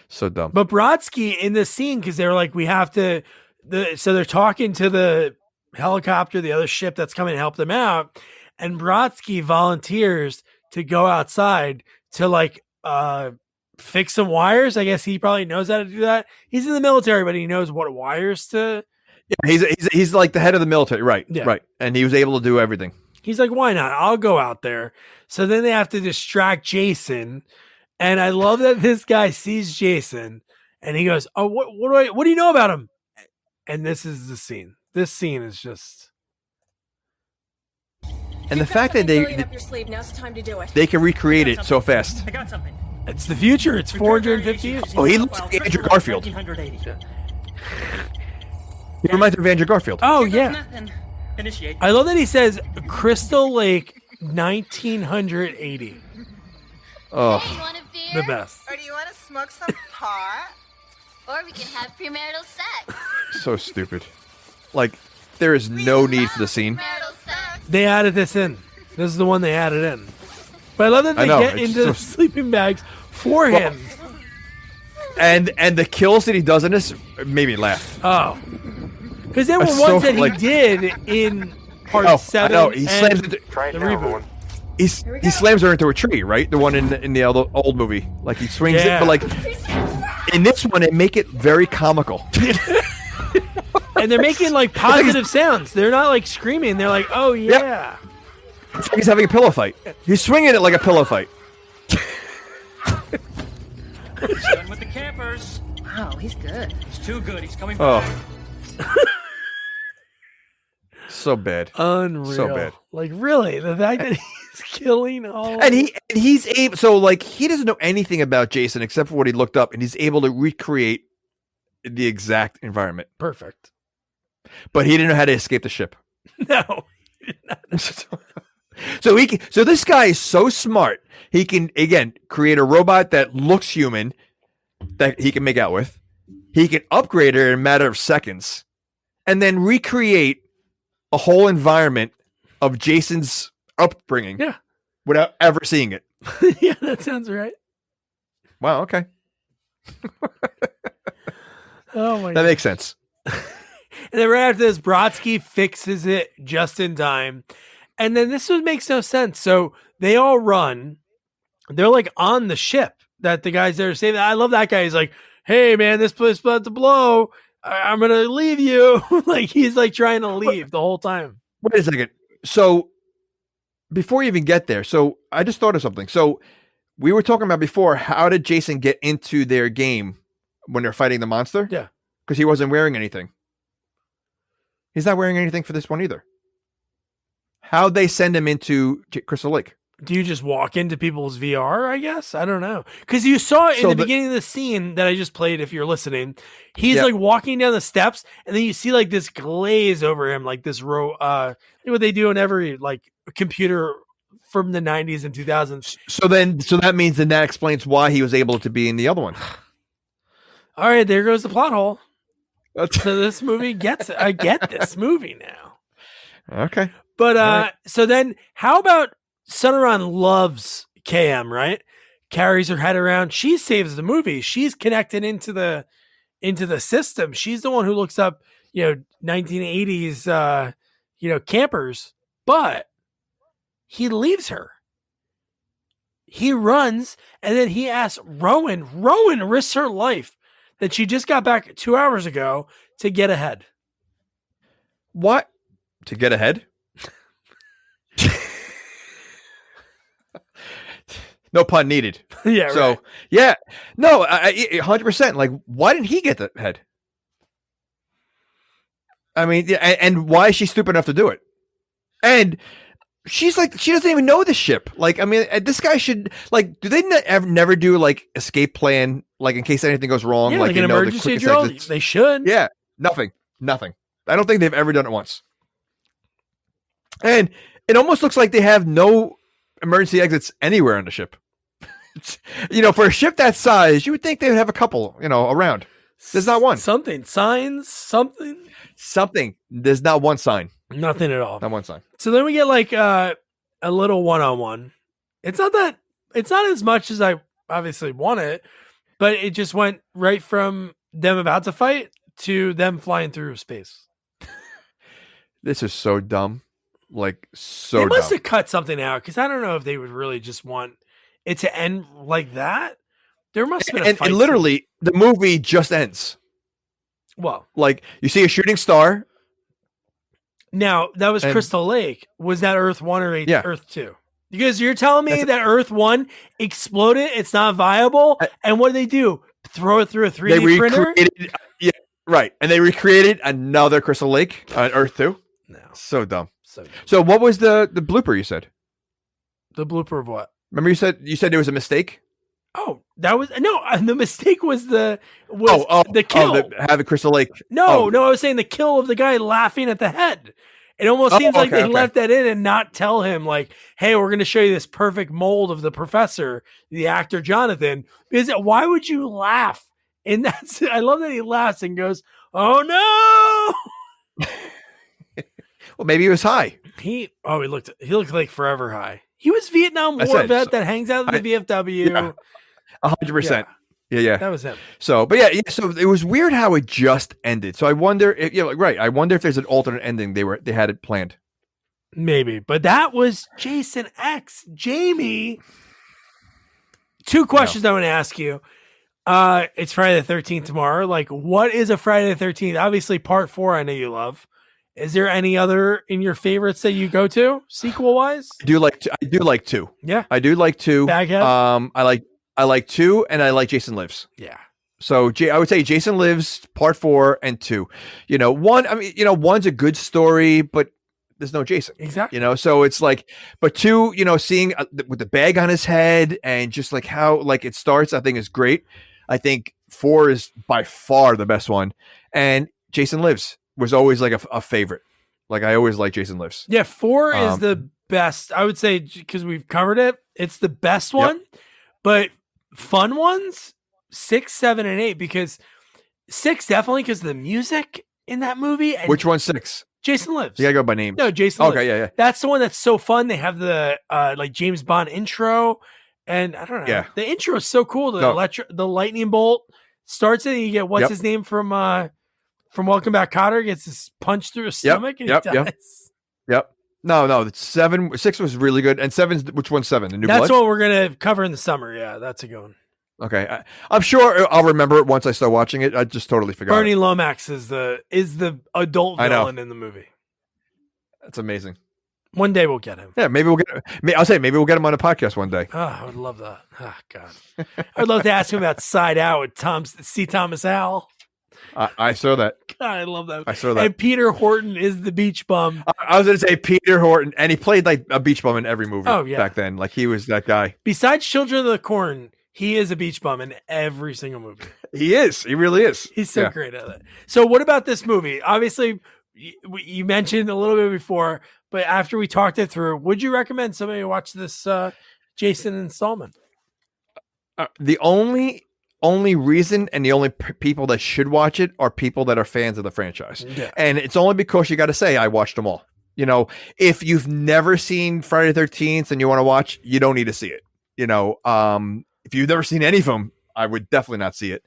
So dumb. But Brodsky in this scene, because they're like, we have to, so they're talking to the helicopter, the other ship that's coming to help them out. And Brodsky volunteers to go outside to like fix some wires. I guess he probably knows how to do that. He's in the military, but he knows what wires to. Yeah, he's like the head of the military, right? Yeah. Right. And he was able to do everything. He's like, why not? I'll go out there. So then they have to distract Jason. And I love that this guy sees Jason and he goes, oh, what do you know about him? And this is the scene. This scene is just. And the fact that they can recreate it so fast. I got something. It's the future. It's 450 years. Oh, he looks like Andrew Garfield. He reminds me of Andrew Garfield. Oh, yeah. Initiate. I love that he says Crystal Lake 1980. Oh, Hey, you want a beer? The best. Or do you want to smoke some pot? Or we can have premarital sex. so stupid. Like, there is no need for the scene. Premarital sex. They added this in. This is the one they added in. But I love that they get into the sleeping bags for him. And the kills that he does in this made me laugh. Oh. Because there were That's ones so, that like- he did in part 7. I know. He slams and into, the reboot. he slams her into a tree, right? The one in the old movie. Like, he swings Yeah. it, but like in this one, they make it very comical. And they're making like positive sounds. They're not like screaming. They're like, oh, yeah. It's like he's having a pillow fight. He's swinging it like a pillow fight. Done with the campers. Wow, he's good. It's too good. He's coming back. Oh. So bad. Unreal. So bad. Like, really? The fact that he's killing all. And he's able, so like he doesn't know anything about Jason except for what he looked up, and he's able to recreate the exact environment. Perfect. But he didn't know how to escape the ship. No. So this guy is so smart. He can again create a robot that looks human that he can make out with. He can upgrade her in a matter of seconds, and then recreate a whole environment of Jason's upbringing. Yeah. Without ever seeing it. Yeah, that sounds right. Wow. Okay. Oh my That makes sense. And then right after this, Brodsky fixes it just in time. And then this one makes no sense. So they all run. They're like on the ship that the guys there saving. I love that guy. He's like, hey, man, this place is about to blow. I'm going to leave you. Like, he's like trying to leave the whole time. Wait a second. So before you even get there, so I just thought of something. So we were talking about before, how did Jason get into their game when they're fighting the monster? Yeah. Because he wasn't wearing anything. He's not wearing anything for this one either. How'd they send him into Crystal Lake? Do you just walk into people's VR, I guess? I don't know. Because you saw it in the beginning of the scene that I just played, if you're listening. He's like walking down the steps, and then you see like this glaze over him, like this row. What they do in every like computer from the 90s and 2000s. So that means that explains why he was able to be in the other one. All right, there goes the plot hole. So this movie gets it. I get this movie now. Okay. But so then how about Sunneron loves KM, right? Carries her head around. She saves the movie. She's connected into the system. She's the one who looks up, 1980s campers. But he leaves her. He runs, and then he asks Rowan. Rowan risks her life that she just got back 2 hours ago to get ahead. What? To get ahead? No pun needed. Yeah. So, right. yeah. No, 100%. Like, why didn't he get the head? I mean, and why is she stupid enough to do it? And she's like, she doesn't even know the ship. Like, I mean, this guy should, like, do they never do, like, escape plan, like, in case anything goes wrong? Yeah, like an emergency drill? They should. Yeah. Nothing. I don't think they've ever done it once. And it almost looks like they have no emergency exits anywhere on the ship. For a ship that size, you would think they would have a couple, around. There's not one. Something. Signs? Something? There's not one sign. Nothing at all. Not one sign. So then we get like a little one-on-one. It's not as much as I obviously want it, but it just went right from them about to fight to them flying through space. This is so dumb. Like, so They dumb. must have cut something out because I don't know if they would really just want it to end like that. There must have been a fight and literally, the movie just ends. Well, like, you see a shooting star. Now, that was Crystal Lake. Was that Earth 1 or Earth 2? Because you're telling me that Earth 1 exploded, it's not viable, and what do they do? Throw it through a 3D printer? Yeah, right. And they recreated another Crystal Lake on Earth 2. No. So dumb. So what was the blooper you said? The blooper of what? Remember you said there was a mistake? Oh, that was the mistake was the kill. Having Crystal Lake. No, I was saying the kill of the guy laughing at the head. It almost seems like they left that in and not tell him like, hey, we're going to show you this perfect mold of the professor, the actor Jonathan. Why would you laugh? And I love that he laughs and goes, oh no. Well, maybe he was high. He looked like forever high. He was Vietnam War vet that hangs out at the VFW. Yeah. 100%. Yeah. That was him. So, but so it was weird how it just ended. So I wonder if, I wonder if there's an alternate ending. They had it planned. Maybe, but that was Jason X. Jamie. 2 questions I want to ask you. It's Friday the 13th tomorrow. Like, what is a Friday the 13th? Obviously, part 4, I know you love. Is there any other in your favorites that you go to sequel wise? I do like 2. Yeah. I do like 2. Baghead? I like 2 and I like Jason Lives. Yeah. So I would say Jason Lives part 4 and 2. 1, one's a good story, but there's no Jason. Exactly. So it's like, but 2, seeing with the bag on his head and just like how like it starts, I think is great. I think 4 is by far the best one. And Jason Lives was always like a favorite. Like I always like Jason Lives. Yeah. 4 is the best. I would say because we've covered it. It's the best one, but fun ones 6, 7, and 8 because 6 definitely because of the music in that movie. And which one's 6? Jason Lives. You gotta go by name. No, Jason Lives. Okay, yeah. That's the one that's so fun. They have the like James Bond intro, and I don't know. Yeah. The intro is so cool. The lightning bolt starts it, and you get what's his name from Welcome Back, Kotter gets this punch through his stomach, and he dies. Yep. No, 6 was really good, and 7's which one's 7? The New That's Blood? what we're gonna cover in the summer. Yeah, that's a good one. Okay, I'm sure I'll remember it once I start watching it. I just totally forgot. Bernie Lomax is the adult villain in the movie. That's amazing. One day we'll get him. Yeah, maybe we'll get him on a podcast one day. Oh, I would love that. Oh God, I'd love to ask him about Side Out with C. Thomas Howell. I saw that. God, I love that. I saw that. And Peter Horton is the beach bum. I was going to say Peter Horton, and he played like a beach bum in every movie back then. Like he was that guy. Besides Children of the Corn, he is a beach bum in every single movie. He is. He really is. He's so great at it. So what about this movie? Obviously, you mentioned a little bit before, but after we talked it through, would you recommend somebody watch this Jason installment? The only reason and the only people that should watch it are people that are fans of the franchise. Yeah. And it's only because you got to say, I watched them all. If you've never seen Friday the 13th and you want to watch, you don't need to see it. If you've never seen any of them, I would definitely not see it.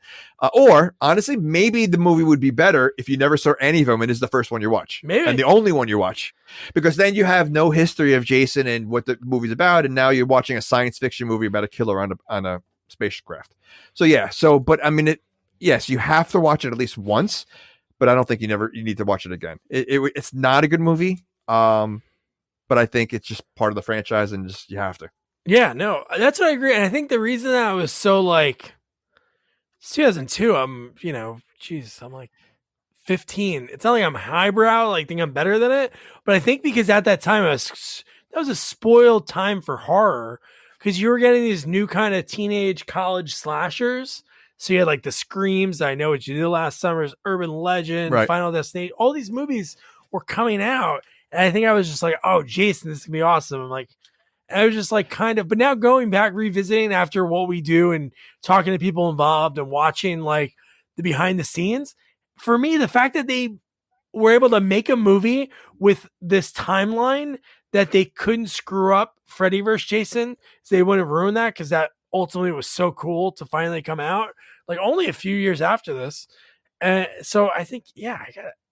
Or honestly, maybe the movie would be better if you never saw any of them and it's the first one you watch. Maybe. And the only one you watch. Because then you have no history of Jason and what the movie's about. And now you're watching a science fiction movie about a killer on a spacecraft. But I mean, yes, you have to watch it at least once, but I don't think you need to watch it again. It's not a good movie. But I think it's just part of the franchise and just, you have to. Yeah, no, that's what I agree. And I think the reason that I was so like, it's 2002. I'm like 15. It's not like I'm highbrow, like think I'm better than it. But I think because at that time, that was a spoiled time for horror because you were getting these new kind of teenage college slashers. So you had like the Screams, I Know What You Did Last Summer's Urban Legend, right. Final Destination. All these movies were coming out. And I think I was just like, oh, Jason, this is going to be awesome. I'm like, and I was just like but now going back, revisiting after what we do and talking to people involved and watching like the behind the scenes, for me, the fact that they were able to make a movie with this timeline that they couldn't screw up Freddy vs. Jason, so they wouldn't ruin that because that ultimately was so cool to finally come out, like only a few years after this. So I think, yeah,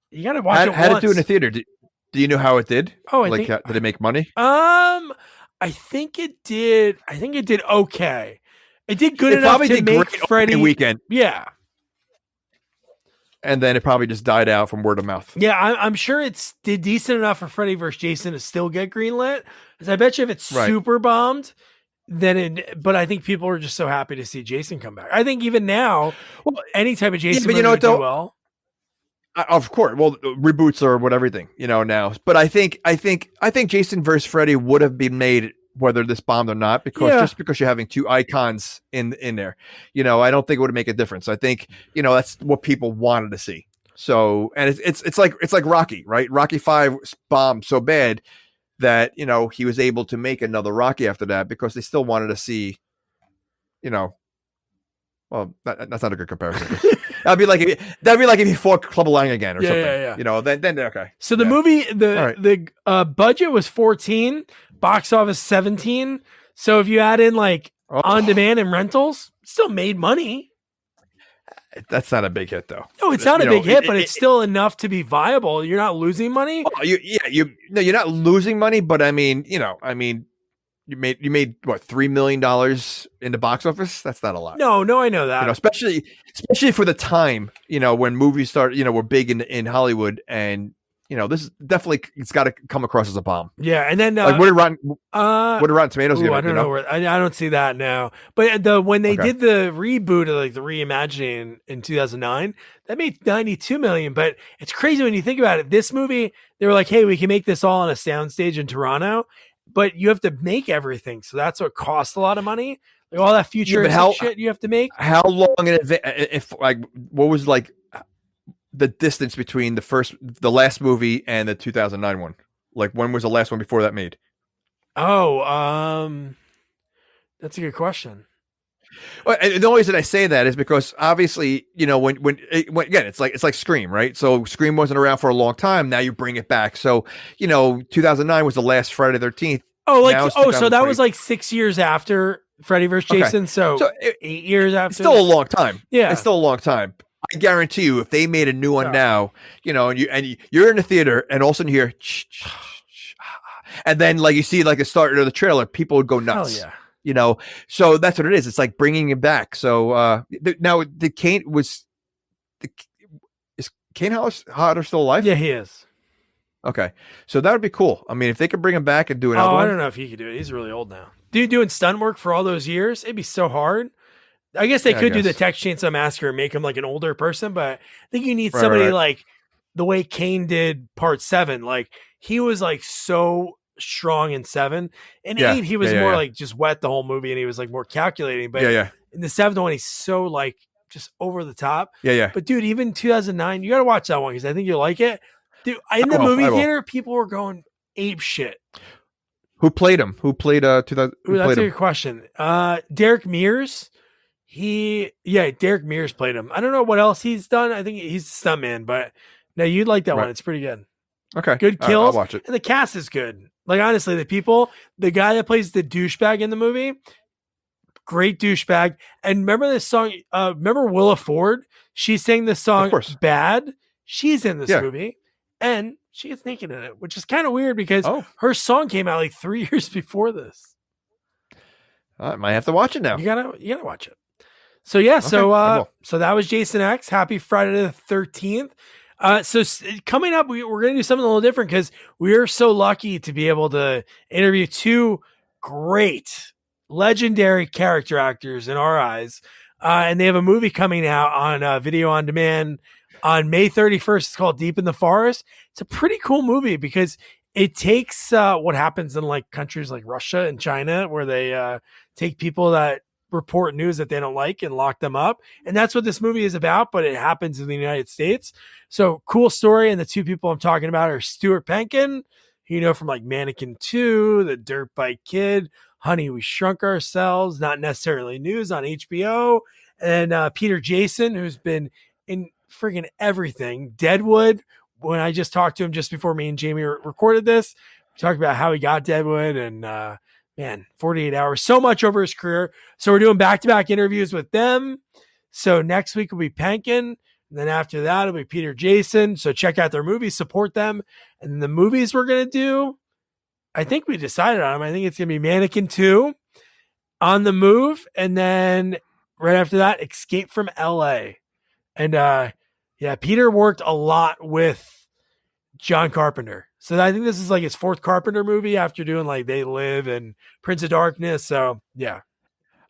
you gotta watch it. How once. did it do in the theater? Do you know how it did? Oh, did it make money? I think it did. I think it did okay. It did good enough to make Freddy weekend. Yeah. And then it probably just died out from word of mouth. Yeah, I'm sure it's did decent enough for Freddy vs. Jason to still get greenlit. Because I bet you if it's super bombed, but I think people are just so happy to see Jason come back. I think even now, any type of Jason movie would do well. Of course. Well, reboots are everything, now. But I think Jason versus Freddy would have been made whether this bombed or not, just because you're having two icons in there, I don't think it would make a difference. I think, that's what people wanted to see. So, and it's like Rocky, right? Rocky 5 bombed so bad that, he was able to make another Rocky after that because they still wanted to see, well, that's not a good comparison. That'd be like if he fought Clubber Lang again or something. Yeah. Then okay. So the movie, the budget was 14, box office 17. So if you add in on demand and rentals, still made money. That's not a big hit though. No, it's not a big hit, but it's still enough to be viable. You're not losing money. You're not losing money, but I mean, you made what, $3 million in the box office? That's not a lot. No, I know that. Especially for the time, when movies start, were big in Hollywood, and this is definitely, it's got to come across as a bomb. Yeah, and then what did Rotten Tomatoes give it? I don't know where I don't see that now. But when they did the reboot of the reimagining in 2009, that made 92 million. But it's crazy when you think about it. This movie, they were like, "Hey, we can make this all on a soundstage in Toronto." But you have to make everything, so that's what costs a lot of money. Like all that futuristic shit you have to make. How long in advance? What was the distance between the last movie and the 2009 one? Like, when was the last one before that made? Oh, that's a good question. Well, and the only reason I say that is because obviously, when again, it's like Scream, right? So Scream wasn't around for a long time. Now you bring it back. So, 2009 was the last Friday the 13th. So that was 6 years after Freddy vs. Jason. So 8 years after. It's still a long time. Yeah. It's still a long time. I guarantee you, if they made a new one now, and you're in the theater and all of a sudden you hear, and then you see the start of the trailer, people would go nuts. Hell yeah. So that's what it is. It's like bringing it back. So now is Kane Hodder still alive? Yeah, he is. Okay, so that would be cool. I mean, if they could bring him back and do another one. I don't know if he could do it. He's really old now. Dude, doing stunt work for all those years, it'd be so hard. I guess they could do the Texas Chainsaw Massacre and make him an older person, but I think you need somebody like the way Kane did Part 7. He was so strong in 7. In 8, he was more just wet the whole movie, and he was more calculating. But in the 7th one, he's so just over the top. But dude, even 2009, you got to watch that one because I think you'll like it. Dude, in the movie theater, people were going ape shit. Who played him? Who played 2000? That's a good question. Derek Mears. Derek Mears played him. I don't know what else he's done. I think he's a stuntman, but no, you'd like that one. It's pretty good. Okay. Good kills. I'll watch it. And the cast is good. Honestly, the guy that plays the douchebag in the movie, great douchebag. And remember this song? Remember Willa Ford? She sang this song Bad. She's in this movie. And she gets naked in it, which is kind of weird because her song came out 3 years before this. I might have to watch it now. You gotta watch it. So so that was Jason X. Happy Friday the 13th. So coming up, we're going to do something a little different because we are so lucky to be able to interview two great, legendary character actors in our eyes. And they have a movie coming out on video on demand on May 31st. It's called Deep in the Forest. It's a pretty cool movie because it takes what happens in countries like Russia and China, where they take people that report news that they don't like and lock them up. And that's what this movie is about, but it happens in the United States. So cool story. And the two people I'm talking about are Stuart Pankin, who from Mannequin 2, The Dirt Bike Kid, Honey, We Shrunk Ourselves, Not Necessarily News on HBO, and Peter Jason, who's been in friggin' everything. Deadwood, when I just talked to him just before me and Jamie recorded this, Talked about how he got Deadwood and man, 48 hours, so much over his career. So we're doing back-to-back interviews with them. So next week will be Pankin. And then after that, it'll be Peter Jason. So check out their movies, support them. And then the movies we're going to do, I think we decided on them. I think it's going to be Mannequin 2, On the Move. And then right after that, Escape from LA. And yeah, Peter worked a lot with John Carpenter. So I think this is like his fourth Carpenter movie after doing like They Live and Prince of Darkness. So yeah.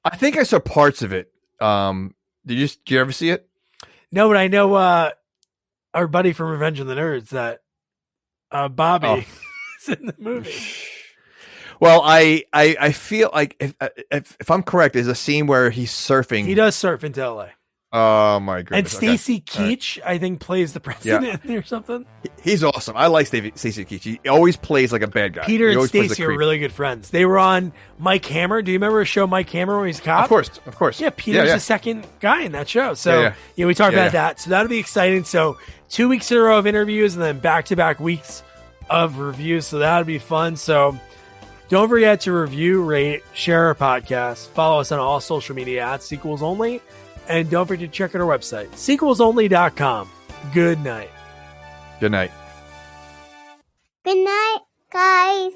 I think I saw parts of it. Did you ever see it? No, but I know our buddy from Revenge of the Nerds that Bobby is in the movie. Well, I feel like if I'm correct, there's a scene where he's surfing. He does surf into LA. Oh my goodness! And Stacy Keach, I think, plays the president or something. He's awesome. I like Stacy Keach. He always plays like a bad guy. Peter and Stacy are really good friends. They were on Mike Hammer. Do you remember a show Mike Hammer where he's a cop? Of course. Yeah, Peter's the second guy in that show. So yeah, we talked about that. So that'll be exciting. So 2 weeks in a row of interviews and then back-to-back weeks of reviews. So that'll be fun. So don't forget to review, rate, share our podcast. Follow us on all social media at Sequels Only. And don't forget to check out our website, sequelsonly.com. Good night. Good night. Good night, guys.